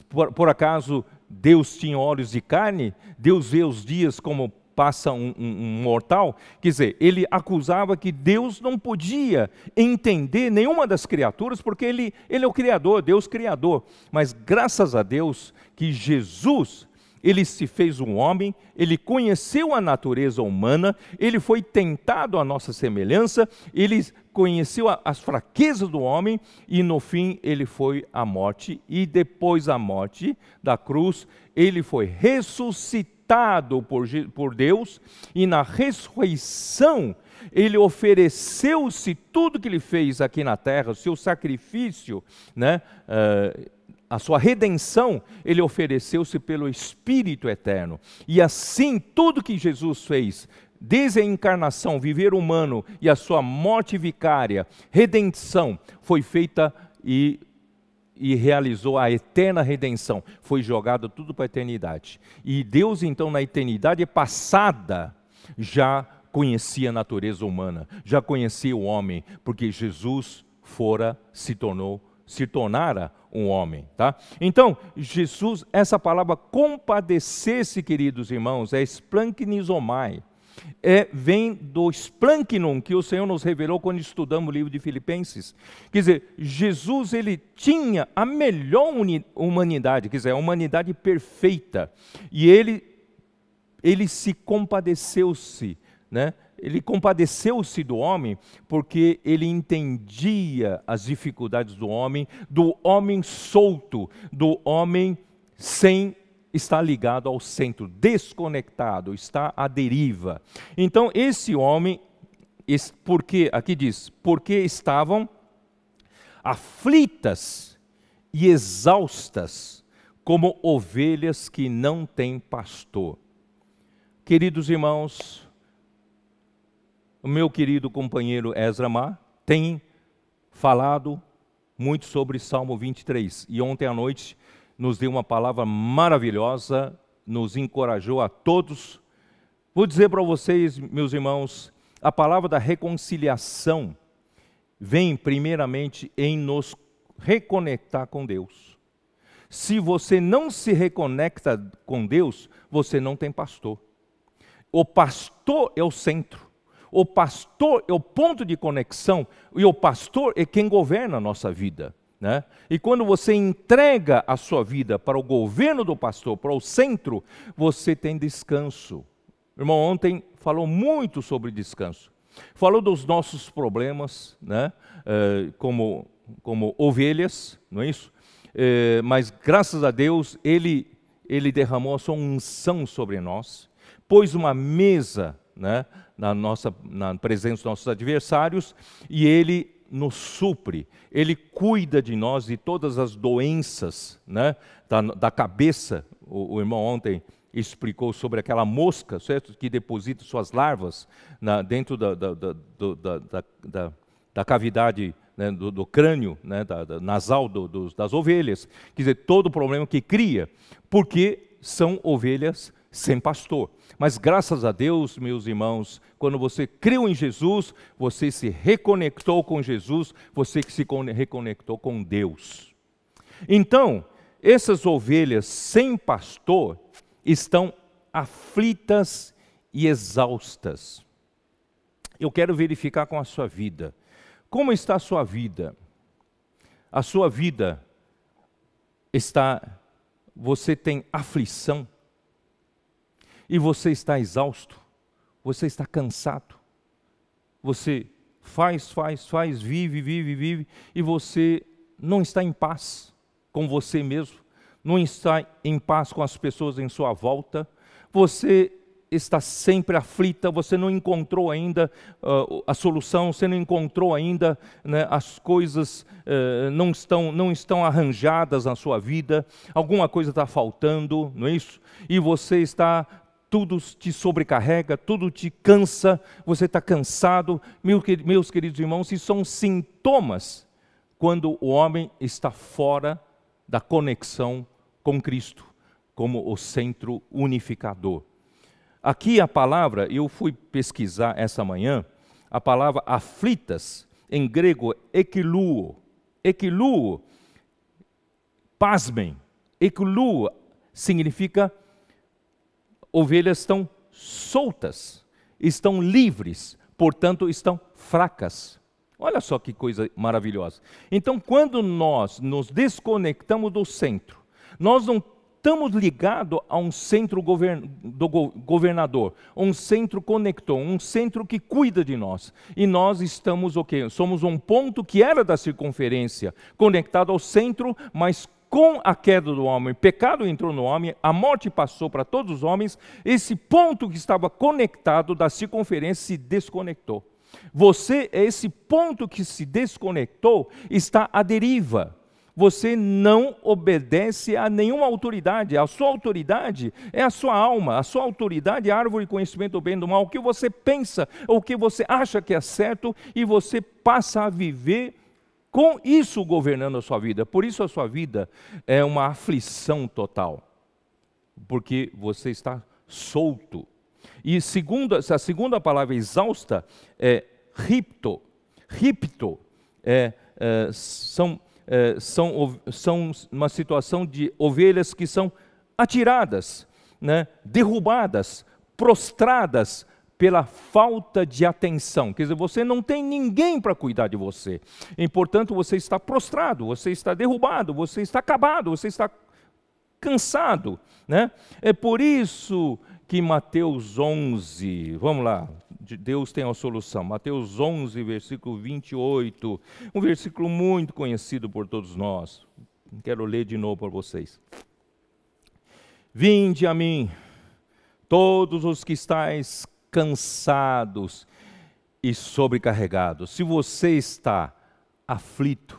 por acaso Deus tinha olhos de carne? Deus vê os dias como passa um mortal? Quer dizer, ele acusava que Deus não podia entender nenhuma das criaturas, porque ele é o Criador, Deus Criador. Mas graças a Deus que Jesus, ele se fez um homem, ele conheceu a natureza humana, ele foi tentado à nossa semelhança, ele conheceu as fraquezas do homem e no fim ele foi à morte, e depois da morte da cruz, ele foi ressuscitado por Deus, e na ressurreição ele ofereceu-se tudo que ele fez aqui na terra, o seu sacrifício, né? A sua redenção, ele ofereceu-se pelo Espírito eterno. E assim, tudo que Jesus fez, desde a encarnação, viver humano e a sua morte vicária, redenção, foi feita e realizou a eterna redenção. Foi jogado tudo para a eternidade. E Deus, então, na eternidade passada, já conhecia a natureza humana, já conhecia o homem, porque Jesus se tornara um homem, tá? Então, Jesus, essa palavra compadecer-se, queridos irmãos, é splanchnizomai. Vem do splanknon, que o Senhor nos revelou quando estudamos o livro de Filipenses. Quer dizer, Jesus, ele tinha a melhor humanidade, quer dizer, a humanidade perfeita. E ele se compadeceu-se, né? Ele compadeceu-se do homem porque ele entendia as dificuldades do homem solto, do homem sem estar ligado ao centro, desconectado, está à deriva. Então esse homem, porque aqui diz, porque estavam aflitas e exaustas como ovelhas que não têm pastor. Queridos irmãos, o meu querido companheiro Ezra Mar tem falado muito sobre Salmo 23. E ontem à noite nos deu uma palavra maravilhosa, nos encorajou a todos. Vou dizer para vocês, meus irmãos, a palavra da reconciliação vem primeiramente em nos reconectar com Deus. Se você não se reconecta com Deus, você não tem pastor. O pastor é o centro. O pastor é o ponto de conexão e o pastor é quem governa a nossa vida, né? E quando você entrega a sua vida para o governo do pastor, para o centro, você tem descanso. O irmão ontem falou muito sobre descanso. Falou dos nossos problemas, né? Como ovelhas, não é isso? Mas graças a Deus, Ele derramou a sua unção sobre nós, pôs uma mesa, né, na presença dos nossos adversários, e Ele nos supre, Ele cuida de nós de todas as doenças, né, da cabeça. O irmão ontem explicou sobre aquela mosca, certo, que deposita suas larvas dentro da cavidade, né, do crânio, né, nasal das ovelhas. Quer dizer, todo o problema que cria, porque são ovelhas sem pastor. Mas graças a Deus, meus irmãos, quando você creu em Jesus, você se reconectou com Jesus, você que se reconectou com Deus. Então, essas ovelhas sem pastor estão aflitas e exaustas. Eu quero verificar com a sua vida. Como está a sua vida? A sua vida você tem aflição? E você está exausto, você está cansado, você faz, vive, e você não está em paz com você mesmo, não está em paz com as pessoas em sua volta, você está sempre aflita, você não encontrou ainda a solução, você não encontrou ainda, né, as coisas não estão arranjadas na sua vida, alguma coisa está faltando, não é isso? E você tudo te sobrecarrega, tudo te cansa, você está cansado. Meus queridos irmãos, isso são sintomas quando o homem está fora da conexão com Cristo, como o centro unificador. Aqui a palavra, eu fui pesquisar essa manhã, a palavra aflitas, em grego, ekiluo. Ekiluo, pasmem, ekiluo significa ovelhas estão soltas, estão livres, portanto estão fracas. Olha só que coisa maravilhosa. Então, quando nós nos desconectamos do centro, nós não estamos ligados a um centro governador, um centro conector, um centro que cuida de nós. E nós estamos o quê? Somos um ponto que era da circunferência, conectado ao centro, mas com a queda do homem, o pecado entrou no homem, a morte passou para todos os homens, esse ponto que estava conectado da circunferência se desconectou. Você é esse ponto que se desconectou, está à deriva. Você não obedece a nenhuma autoridade. A sua autoridade é a sua alma. A sua autoridade é a árvore de conhecimento do bem e do mal. O que você pensa, ou o que você acha que é certo, e você passa a viver com isso governando a sua vida. Por isso a sua vida é uma aflição total. Porque você está solto. E a segunda palavra exausta é ripto. Ripto são uma situação de ovelhas que são atiradas, né, derrubadas, prostradas pela falta de atenção. Quer dizer, você não tem ninguém para cuidar de você. E, portanto, você está prostrado, você está derrubado, você está acabado, você está cansado, né? É por isso que Mateus 11, vamos lá, Deus tem a solução. Mateus 11, versículo 28, um versículo muito conhecido por todos nós. Quero ler de novo para vocês. Vinde a mim, todos os que estáis cansados e sobrecarregados. Se você está aflito,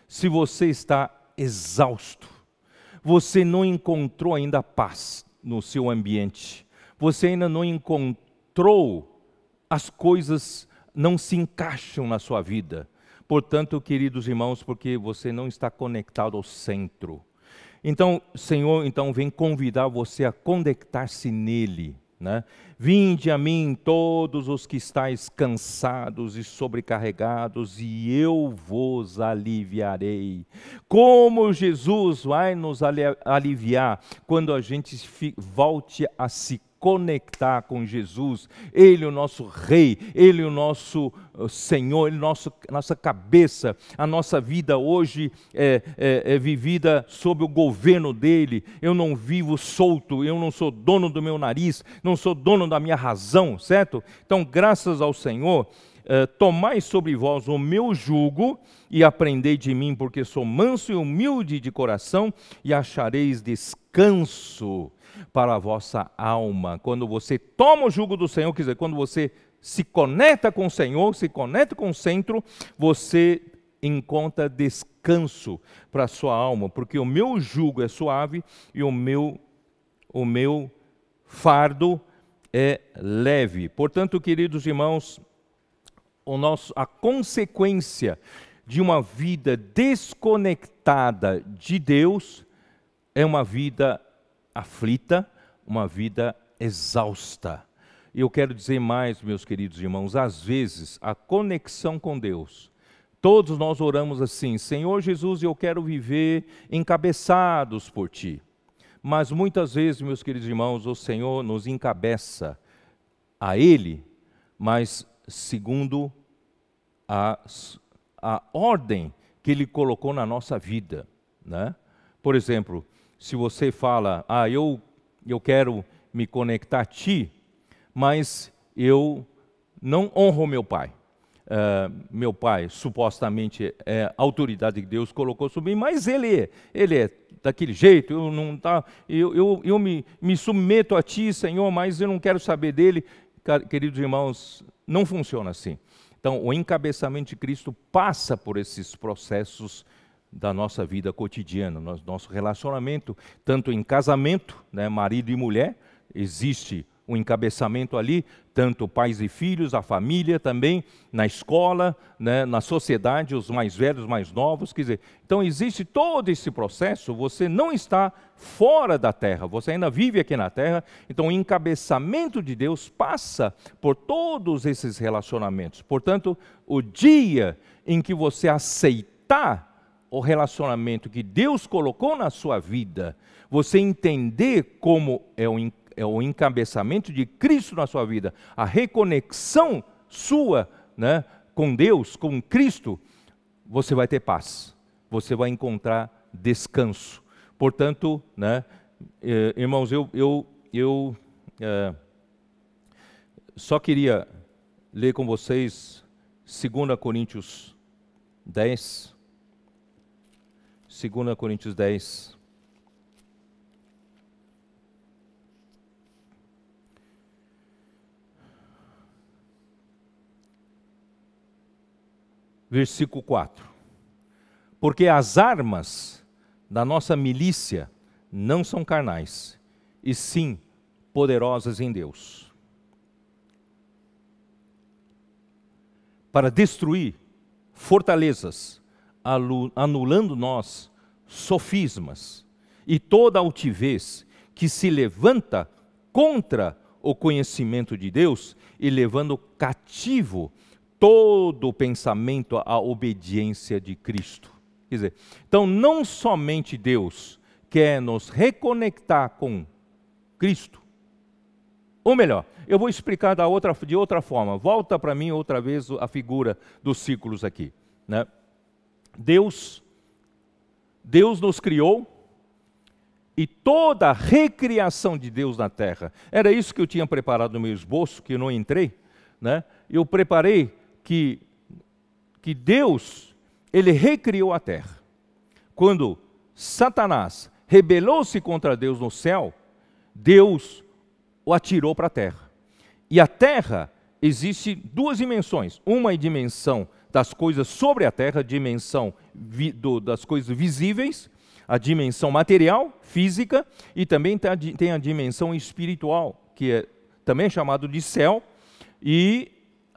se você está exausto, Você não encontrou ainda paz no seu ambiente. Você ainda não encontrou, as coisas não se encaixam na sua vida. Portanto, queridos irmãos, porque você não está conectado ao centro. Então, Senhor, vem convidar você a conectar-se nele, né? Vinde a mim todos os que estáis cansados e sobrecarregados, e eu vos aliviarei. Como Jesus vai nos aliviar quando a gente volte a se conectar com Jesus, Ele o nosso Rei, Ele o nosso Senhor, Ele nossa cabeça. A nossa vida hoje é vivida sob o governo dEle. Eu não vivo solto, eu não sou dono do meu nariz, não sou dono da minha razão, certo? Então, graças ao Senhor, tomai sobre vós o meu jugo e aprendei de mim, porque sou manso e humilde de coração, e achareis descanso para a vossa alma. Quando você toma o jugo do Senhor, quer dizer, quando você se conecta com o Senhor, se conecta com o centro, você encontra descanso para a sua alma, porque o meu jugo é suave e o meu fardo é leve. Portanto, queridos irmãos, a consequência de uma vida desconectada de Deus é uma vida aflita, uma vida exausta. E eu quero dizer mais, meus queridos irmãos, às vezes a conexão com Deus, todos nós oramos assim: Senhor Jesus, eu quero viver encabeçados por Ti. Mas muitas vezes, meus queridos irmãos, o Senhor nos encabeça a Ele, mas segundo a ordem que Ele colocou na nossa vida, né? Por exemplo, se você fala, eu quero me conectar a Ti, mas eu não honro meu pai. Meu pai supostamente é a autoridade que Deus colocou sobre mim, mas ele é daquele jeito, eu me submeto a Ti, Senhor, mas eu não quero saber dele. Queridos irmãos, não funciona assim. Então, o encabeçamento de Cristo passa por esses processos da nossa vida cotidiana, nosso relacionamento, tanto em casamento, né, marido e mulher, existe um encabeçamento ali, tanto pais e filhos, a família também, na escola, né, na sociedade, os mais velhos, mais novos, quer dizer, então existe todo esse processo. Você não está fora da terra, você ainda vive aqui na terra, então o encabeçamento de Deus passa por todos esses relacionamentos. Portanto, o dia em que você aceitar o relacionamento que Deus colocou na sua vida, você entender como é o encabeçamento de Cristo na sua vida, a reconexão sua, né, com Deus, com Cristo, você vai ter paz, você vai encontrar descanso. Portanto, né, irmãos, eu só queria ler com vocês 2 Coríntios 10, 2 Coríntios 10, versículo 4. Porque as armas da nossa milícia não são carnais, e sim poderosas em Deus, para destruir fortalezas, anulando nós sofismas e toda altivez que se levanta contra o conhecimento de Deus, e levando cativo todo o pensamento à obediência de Cristo. Quer dizer, então não somente Deus quer nos reconectar com Cristo, ou melhor, eu vou explicar de outra forma. Volta para mim outra vez a figura dos círculos aqui, né? Deus nos criou, e toda a recriação de Deus na terra, era isso que eu tinha preparado no meu esboço, que eu não entrei, né? Eu preparei que Deus, Ele recriou a terra. Quando Satanás rebelou-se contra Deus no céu, Deus o atirou para a terra. E a terra, existe duas dimensões. Uma é a dimensão das coisas sobre a terra, dimensão das coisas visíveis. a dimensão material, física, e também tem a dimensão espiritual, que é também chamado de céu, e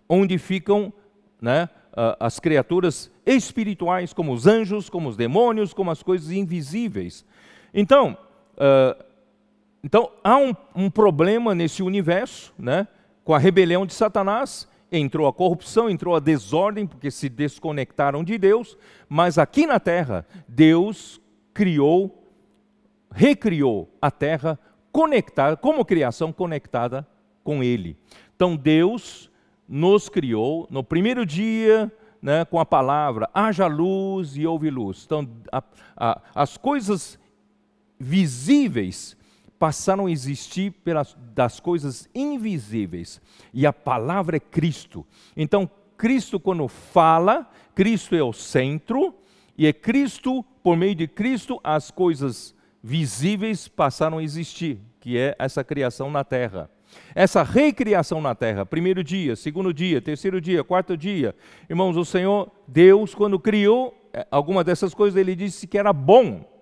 onde ficam, né, as criaturas espirituais, como os anjos, como os demônios, como as coisas invisíveis. Então há um problema nesse universo, né, com a rebelião de Satanás. Entrou a corrupção, entrou a desordem, porque se desconectaram de Deus, mas aqui na terra, Deus recriou a terra conectada, como criação conectada com Ele. Então Deus nos criou no primeiro dia, né, com a palavra, haja luz e houve luz. Então as coisas visíveis passaram a existir das coisas invisíveis. E a palavra é Cristo. Então, Cristo, quando fala, Cristo é o centro, e é Cristo, por meio de Cristo, as coisas visíveis passaram a existir, que é essa criação na terra. Essa recriação na terra, primeiro dia, segundo dia, terceiro dia, quarto dia. Irmãos, o Senhor, Deus, quando criou alguma dessas coisas, Ele disse que era bom.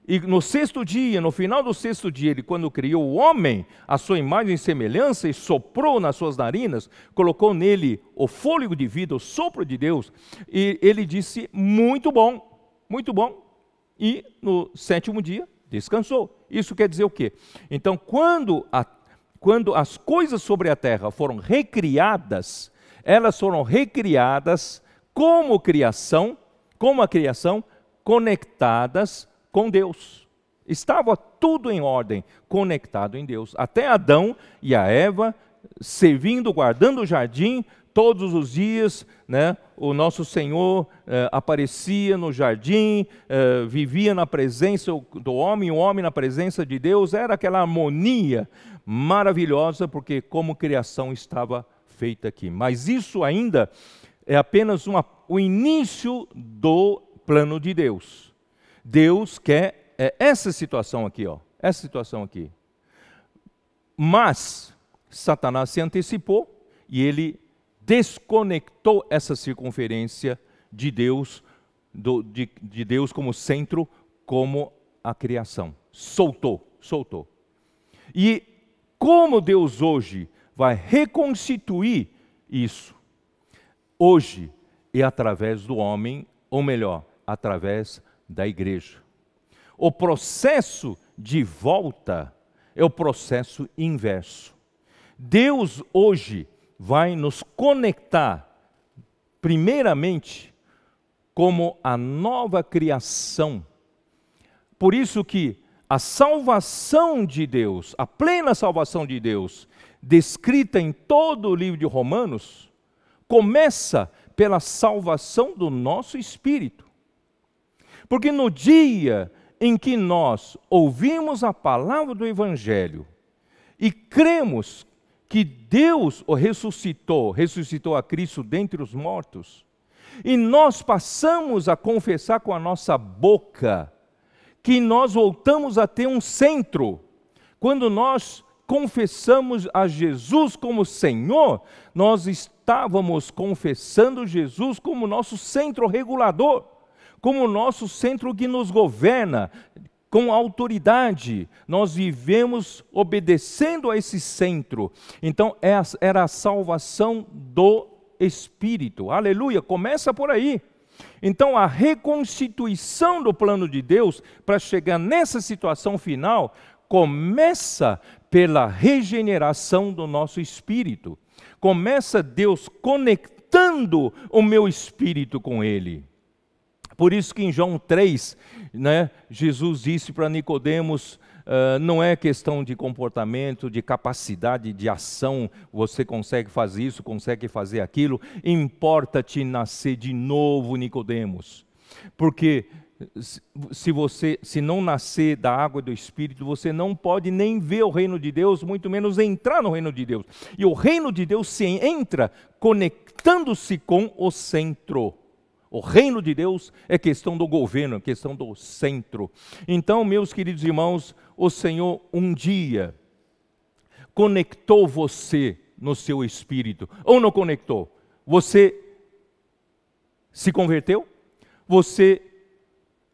E no sexto dia, no final do sexto dia, Ele, quando criou o homem, a sua imagem e semelhança, e soprou nas suas narinas, colocou nele o fôlego de vida, o sopro de Deus, e Ele disse, muito bom, muito bom. E no sétimo dia, descansou. Isso quer dizer o quê? Então, quando as coisas sobre a terra foram recriadas, elas foram recriadas como a criação, conectadas com Deus. Estava tudo em ordem, conectado em Deus. Até Adão e a Eva, servindo, guardando o jardim, todos os dias, né, o nosso Senhor aparecia no jardim, vivia na presença do homem, o homem na presença de Deus. Era aquela harmonia maravilhosa, porque como criação estava feita aqui. Mas isso ainda é apenas o início do plano de Deus. Deus quer essa situação aqui, essa situação aqui. Mas Satanás se antecipou e ele desconectou essa circunferência de Deus, de Deus como centro, como a criação. Soltou. E como Deus hoje vai reconstituir isso? Hoje é através do homem, ou melhor, através da igreja. O processo de volta é o processo inverso. Deus hoje vai nos conectar, primeiramente, como a nova criação. Por isso que a salvação de Deus, a plena salvação de Deus, descrita em todo o livro de Romanos, começa pela salvação do nosso espírito. Porque no dia em que nós ouvimos a palavra do Evangelho e cremos que Deus o ressuscitou a Cristo dentre os mortos, e nós passamos a confessar com a nossa boca que nós voltamos a ter um centro. Quando nós confessamos a Jesus como Senhor, nós estávamos confessando Jesus como nosso centro regulador, como nosso centro que nos governa, com autoridade. Nós vivemos obedecendo a esse centro. Então, era a salvação do Espírito. Aleluia! Começa por aí. Então, a reconstituição do plano de Deus, para chegar nessa situação final, começa pela regeneração do nosso espírito. Começa Deus conectando o meu espírito com Ele. Por isso que em João 3, né, Jesus disse para Nicodemos, não é questão de comportamento, de capacidade de ação, você consegue fazer isso, consegue fazer aquilo, importa-te nascer de novo, Nicodemos. Porque se não nascer da água e do Espírito, você não pode nem ver o reino de Deus, muito menos entrar no reino de Deus. E o reino de Deus se entra conectando-se com o centro. O reino de Deus é questão do governo, é questão do centro. Então, meus queridos irmãos, o Senhor um dia conectou você no seu espírito, ou não conectou? Você se converteu? Você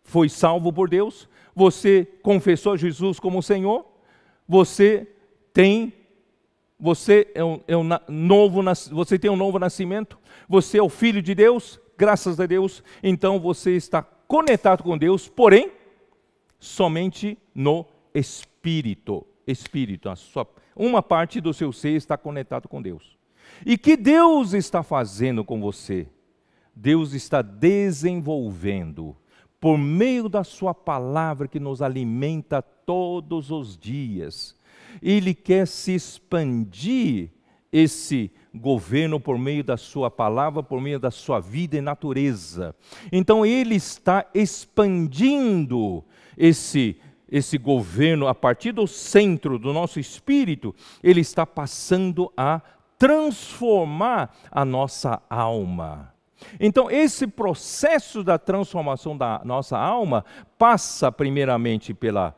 foi salvo por Deus, você confessou Jesus como Senhor, você tem um novo nascimento, você é o Filho de Deus, graças a Deus, então você está conectado com Deus, porém, somente no Espírito. Uma parte do seu ser está conectado com Deus. E que Deus está fazendo com você? Deus está desenvolvendo, por meio da sua palavra que nos alimenta todos os dias. Ele quer se expandir esse governo por meio da sua palavra, por meio da sua vida e natureza. Então ele está expandindo esse governo a partir do centro do nosso espírito. Ele está passando a transformar a nossa alma. Então esse processo da transformação da nossa alma passa primeiramente pela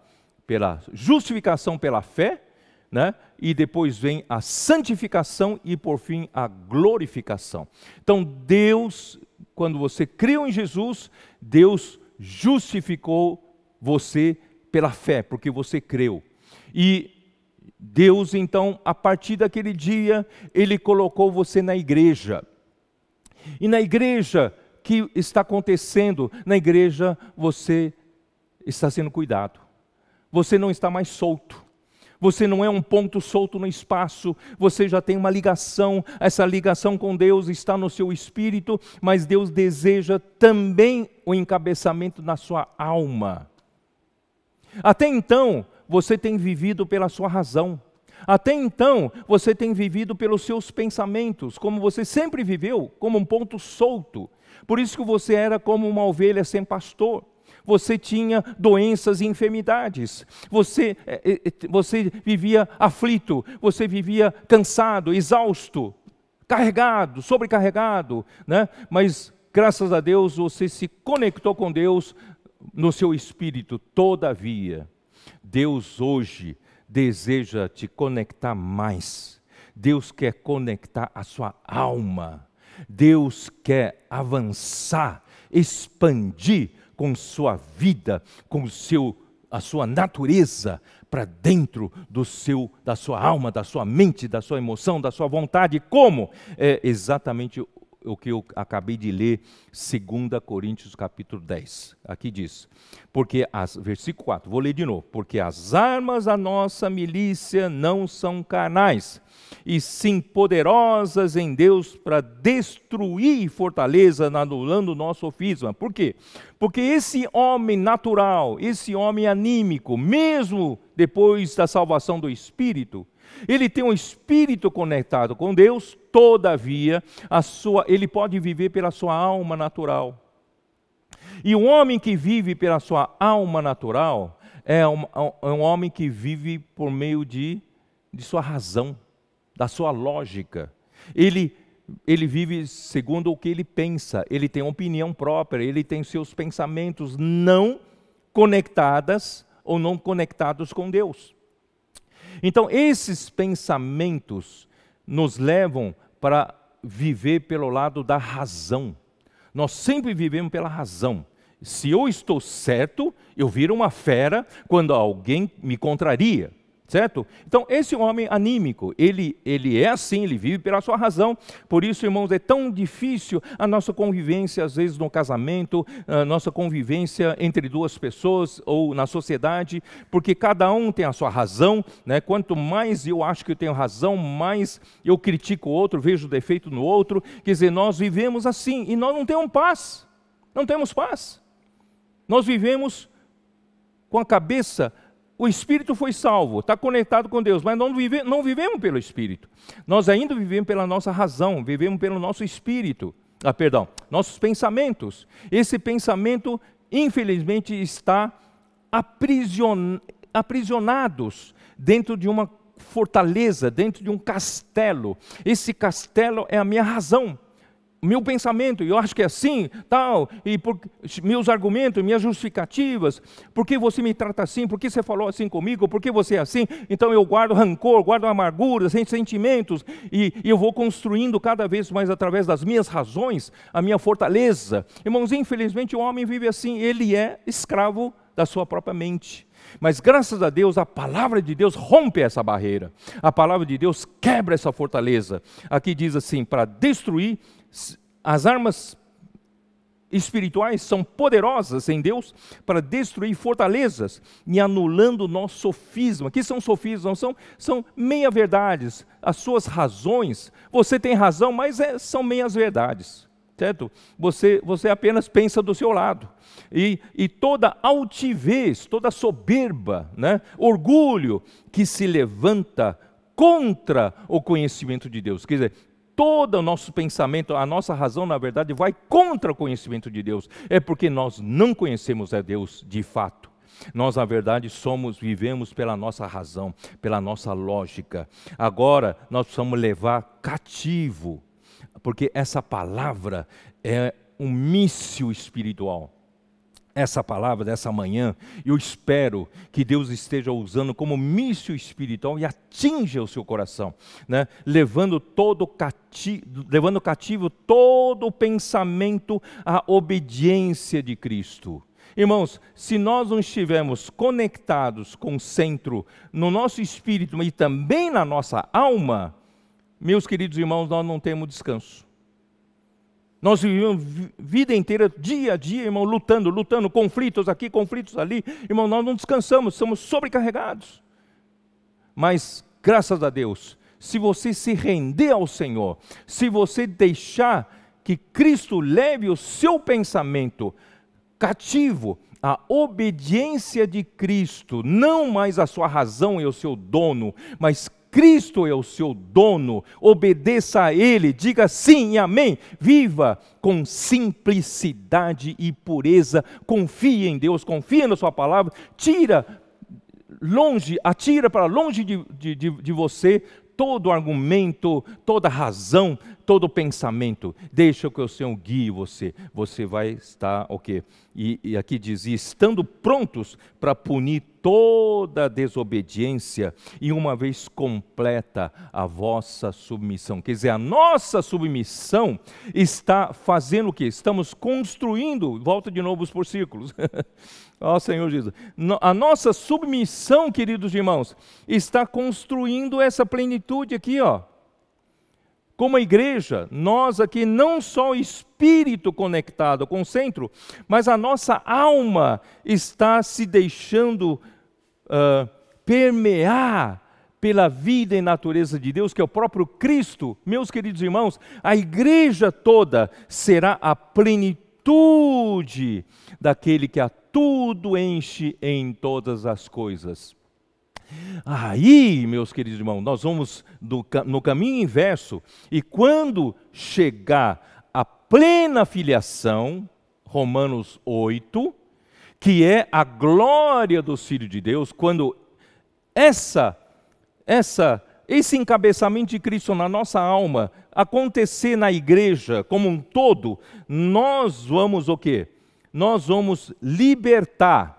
justificação pela fé, né? E depois vem a santificação e por fim a glorificação. Então Deus, quando você creu em Jesus, Deus justificou você pela fé, porque você creu. E Deus então, a partir daquele dia, Ele colocou você na igreja. E na igreja, o que está acontecendo? Na igreja você está sendo cuidado. Você não está mais solto. Você não é um ponto solto no espaço. Você já tem uma ligação. Essa ligação com Deus está no seu espírito, mas Deus deseja também o encabeçamento na sua alma. Até então, você tem vivido pela sua razão. Até então, você tem vivido pelos seus pensamentos, como você sempre viveu, como um ponto solto. Por isso que você era como uma ovelha sem pastor. Você tinha doenças e enfermidades. Você vivia aflito, você vivia cansado, exausto, carregado, sobrecarregado, né? Mas, graças a Deus, você se conectou com Deus no seu espírito. Todavia, Deus hoje deseja te conectar mais. Deus quer conectar a sua alma. Deus quer avançar, expandir com sua vida, com a sua natureza para dentro da sua alma, da sua mente, da sua emoção, da sua vontade. Como? É exatamente o que eu acabei de ler, 2 Coríntios capítulo 10. Aqui diz, versículo 4, vou ler de novo. Porque as armas da nossa milícia não são carnais, e sim poderosas em Deus para destruir fortaleza, anulando o nosso sofisma. Por quê? Porque esse homem natural, esse homem anímico, mesmo depois da salvação do Espírito, ele tem um espírito conectado com Deus, todavia, ele pode viver pela sua alma natural. E o homem que vive pela sua alma natural é um homem que vive por meio de sua razão, da sua lógica. Ele vive segundo o que ele pensa, ele tem opinião própria, ele tem seus pensamentos não conectados ou não conectados com Deus. Então, esses pensamentos nos levam para viver pelo lado da razão. Nós sempre vivemos pela razão. Se eu estou certo, eu viro uma fera quando alguém me contraria, certo? Então, esse homem anímico, ele é assim, ele vive pela sua razão. Por isso, irmãos, é tão difícil a nossa convivência, às vezes no casamento, a nossa convivência entre duas pessoas ou na sociedade, porque cada um tem a sua razão, né? Quanto mais eu acho que eu tenho razão, mais eu critico o outro, vejo o defeito no outro. Quer dizer, nós vivemos assim e nós não temos paz. Não temos paz. Nós vivemos com a cabeça. O Espírito foi salvo, está conectado com Deus, mas não vivemos pelo Espírito. Nós ainda vivemos pela nossa razão, vivemos pelo nosso Espírito. Nossos pensamentos. Esse pensamento, infelizmente, está aprisionados dentro de uma fortaleza, dentro de um castelo. Esse castelo é a minha razão. meu pensamento, eu acho que é assim, tal, e meus argumentos, minhas justificativas, por que você me trata assim, por que você falou assim comigo, por que você é assim, então eu guardo rancor, guardo amargura, sentimentos, e eu vou construindo cada vez mais através das minhas razões, a minha fortaleza. Irmãos, infelizmente o homem vive assim, ele é escravo da sua própria mente. Mas graças a Deus, a palavra de Deus rompe essa barreira, a palavra de Deus quebra essa fortaleza. Aqui diz assim, para destruir, as armas espirituais são poderosas em Deus para destruir fortalezas e anulando o nosso sofisma. O que são sofismas? São meia-verdades, as suas razões. Você tem razão, mas são meias-verdades, certo? Você apenas pensa do seu lado. E toda altivez, toda soberba, né? Orgulho que se levanta contra o conhecimento de Deus. Quer dizer, todo o nosso pensamento, a nossa razão, na verdade, vai contra o conhecimento de Deus. É porque nós não conhecemos a Deus de fato. Nós, na verdade, vivemos pela nossa razão, pela nossa lógica. Agora, nós precisamos levar cativo, porque essa palavra é um míssil espiritual. Essa palavra dessa manhã, eu espero que Deus esteja usando como míssil espiritual e atinja o seu coração, né? levando cativo todo o pensamento à obediência de Cristo. Irmãos, se nós não estivermos conectados com o centro no nosso espírito e também na nossa alma, meus queridos irmãos, nós não temos descanso. Nós vivemos vida inteira, dia a dia, irmão, lutando, conflitos aqui, conflitos ali. Irmão, nós não descansamos, somos sobrecarregados. Mas, graças a Deus, se você se render ao Senhor, se você deixar que Cristo leve o seu pensamento cativo à obediência de Cristo, não mais a sua razão e o seu dono, mas Cristo é o seu dono, obedeça a Ele, diga sim e amém, viva com simplicidade e pureza, confie em Deus, confie na sua palavra, atira para longe de você todo argumento, toda razão, todo pensamento. Deixa que o Senhor guie você. Você vai estar, ok? E aqui diz, estando prontos para punir toda desobediência e uma vez completa a vossa submissão. Quer dizer, a nossa submissão está fazendo o quê? Estamos construindo, volta de novo os círculos. Ó Senhor Jesus, a nossa submissão, queridos irmãos, está construindo essa plenitude aqui, ó. Como a igreja, nós aqui não só o espírito conectado com o centro, mas a nossa alma está se deixando permear pela vida e natureza de Deus, que é o próprio Cristo. Meus queridos irmãos, a igreja toda será a plenitude daquele que a tudo enche em todas as coisas. Aí, meus queridos irmãos, nós vamos no caminho inverso, e quando chegar a plena filiação, Romanos 8, que é a glória dos filhos de Deus, quando esse encabeçamento de Cristo na nossa alma acontecer na igreja como um todo, nós vamos o quê? Nós vamos libertar.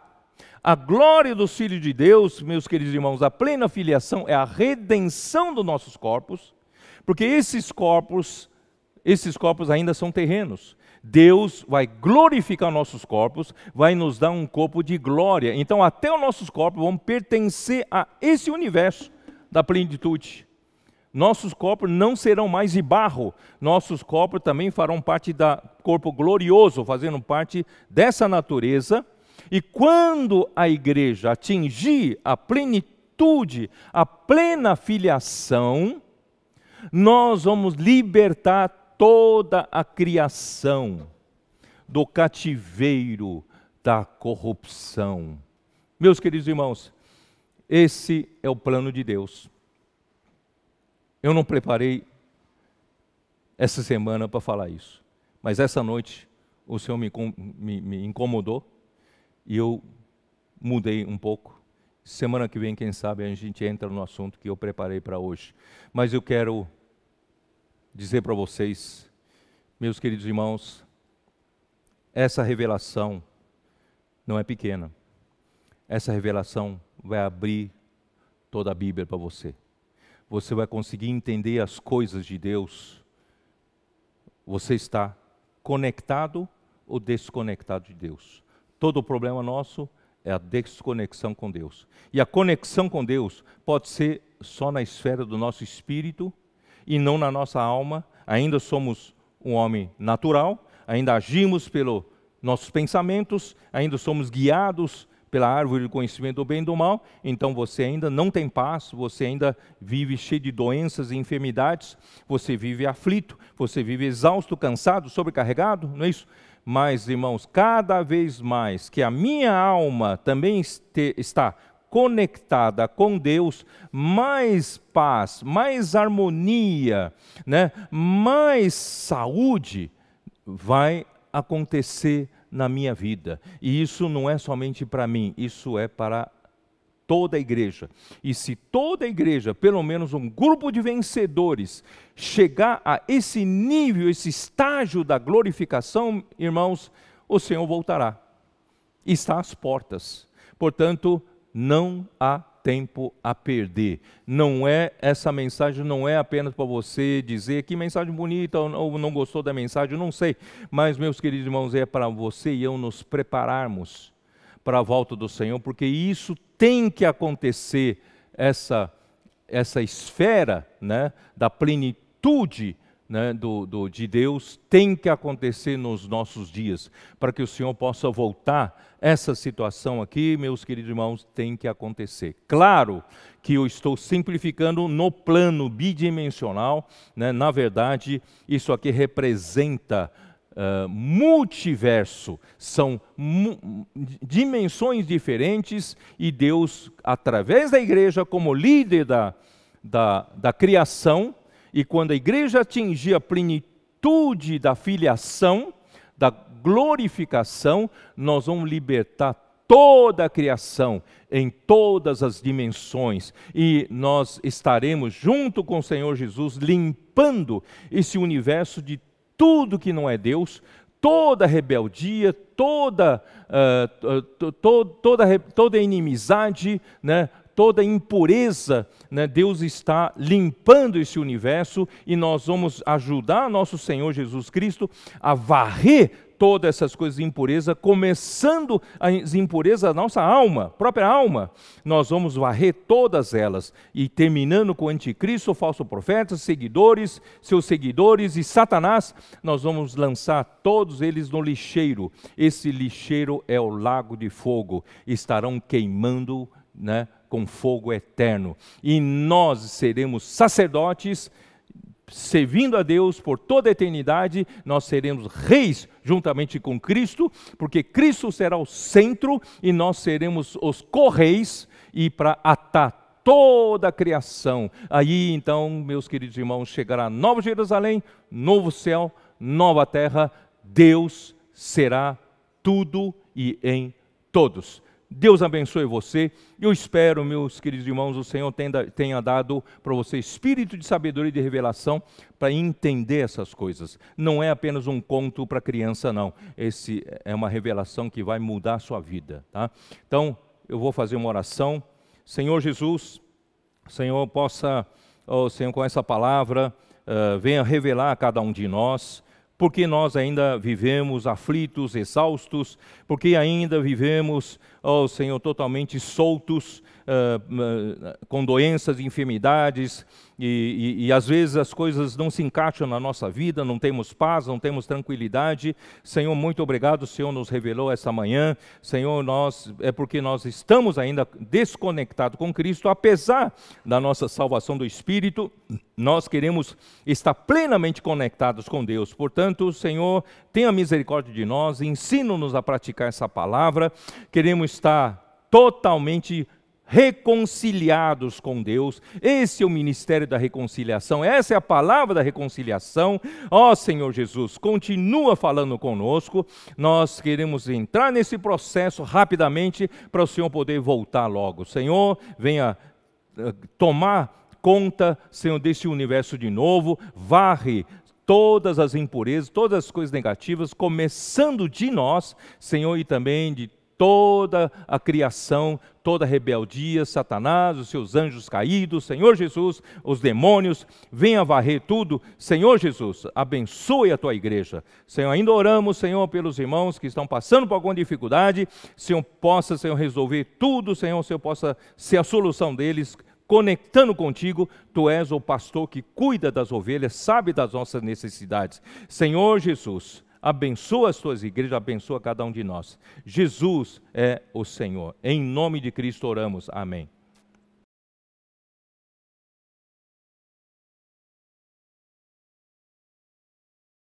A glória dos filhos de Deus, meus queridos irmãos, a plena filiação é a redenção dos nossos corpos, porque esses corpos ainda são terrenos. Deus vai glorificar nossos corpos, vai nos dar um corpo de glória. Então até os nossos corpos vão pertencer a esse universo da plenitude. Nossos corpos não serão mais de barro, nossos corpos também farão parte do corpo glorioso, fazendo parte dessa natureza. E quando a igreja atingir a plenitude, a plena filiação, nós vamos libertar toda a criação do cativeiro da corrupção. Meus queridos irmãos, esse é o plano de Deus. Eu não preparei essa semana para falar isso, mas essa noite o Senhor me incomodou e eu mudei um pouco. Semana que vem, quem sabe, a gente entra no assunto que eu preparei para hoje. Mas eu quero dizer para vocês Meus queridos irmãos, essa revelação não é pequena. Essa revelação vai abrir toda a Bíblia para você. Você vai conseguir entender as coisas de Deus. Você está conectado ou desconectado de Deus? Todo o problema nosso é a desconexão com Deus. E a conexão com Deus pode ser só na esfera do nosso espírito e não na nossa alma. Ainda somos um homem natural, ainda agimos pelos nossos pensamentos, ainda somos guiados pela árvore do conhecimento do bem e do mal. Então você ainda não tem paz, você ainda vive cheio de doenças e enfermidades, você vive aflito, você vive exausto, cansado, sobrecarregado, não é isso? Mas, irmãos, cada vez mais que a minha alma também está conectada com Deus, mais paz, mais harmonia, né? Mais saúde vai acontecer na minha vida. E isso não é somente para mim, isso é para toda a igreja. E se toda a igreja, pelo menos um grupo de vencedores, chegar a esse nível, esse estágio da glorificação, irmãos, o Senhor voltará. Está às portas. Portanto, não há tempo a perder. Essa mensagem não é apenas para você dizer que mensagem bonita ou não gostou da mensagem, eu não sei. Mas, meus queridos irmãos, é para você e eu nos prepararmos para a volta do Senhor, porque isso tem que acontecer, essa esfera, né, da plenitude, né, de Deus, tem que acontecer nos nossos dias, para que o Senhor possa voltar. Essa situação aqui, meus queridos irmãos, tem que acontecer. Claro que eu estou simplificando no plano bidimensional, né? Na verdade, isso aqui representa multiverso, são dimensões diferentes, e Deus, através da igreja, como líder da criação, e quando a igreja atingir a plenitude da filiação, da glorificação, nós vamos libertar toda a criação em todas as dimensões, e nós estaremos junto com o Senhor Jesus limpando esse universo de tudo que não é Deus, toda rebeldia, toda inimizade, né? Toda impureza, né? Deus está limpando esse universo, e nós vamos ajudar nosso Senhor Jesus Cristo a varrer todas essas coisas de impureza, começando as impurezas da nossa alma, própria alma. Nós vamos varrer todas elas, e terminando com o anticristo, o falso profeta, seguidores, seus seguidores e Satanás, nós vamos lançar todos eles no lixeiro. Esse lixeiro é o lago de fogo, estarão queimando, né, com fogo eterno, e nós seremos sacerdotes, servindo a Deus por toda a eternidade. Nós seremos reis juntamente com Cristo, porque Cristo será o centro, e nós seremos os correis, e para atar toda a criação. Aí então, meus queridos irmãos, chegará Nova Jerusalém, novo céu, nova terra. Deus será tudo e em todos. Deus abençoe você. Eu espero, meus queridos irmãos, o Senhor tenha dado para você espírito de sabedoria e de revelação para entender essas coisas. Não é apenas um conto para criança, não. Esse é uma revelação que vai mudar a sua vida, tá? Então, eu vou fazer uma oração. Senhor Jesus, Senhor, possa, Senhor, com essa palavra, venha revelar a cada um de nós, porque nós ainda vivemos aflitos, exaustos, porque ainda vivemos, Senhor, totalmente soltos, com doenças e enfermidades, e às vezes as coisas não se encaixam na nossa vida, não temos paz, não temos tranquilidade. Senhor, muito obrigado, o Senhor nos revelou essa manhã. Senhor, é porque nós estamos ainda desconectados com Cristo, apesar da nossa salvação do Espírito, nós queremos estar plenamente conectados com Deus. Portanto, Senhor, tenha misericórdia de nós, ensina-nos a praticar essa palavra. Queremos estar totalmente reconciliados com Deus. Esse é o ministério da reconciliação, essa é a palavra da reconciliação. Senhor Jesus, continua falando conosco. Nós queremos entrar nesse processo rapidamente, para o Senhor poder voltar logo. Senhor, venha tomar conta, Senhor, desse universo de novo, varre todas as impurezas, todas as coisas negativas, começando de nós, Senhor, e também de toda a criação, toda a rebeldia, Satanás, os seus anjos caídos, Senhor Jesus, os demônios, venha varrer tudo. Senhor Jesus, abençoe a tua igreja. Senhor, ainda oramos, Senhor, pelos irmãos que estão passando por alguma dificuldade, Senhor, possa, Senhor, resolver tudo, Senhor, possa ser a solução deles, conectando contigo. Tu és o pastor que cuida das ovelhas, sabe das nossas necessidades. Senhor Jesus, abençoa as tuas igrejas, abençoa cada um de nós. Jesus é o Senhor. Em nome de Cristo oramos. Amém.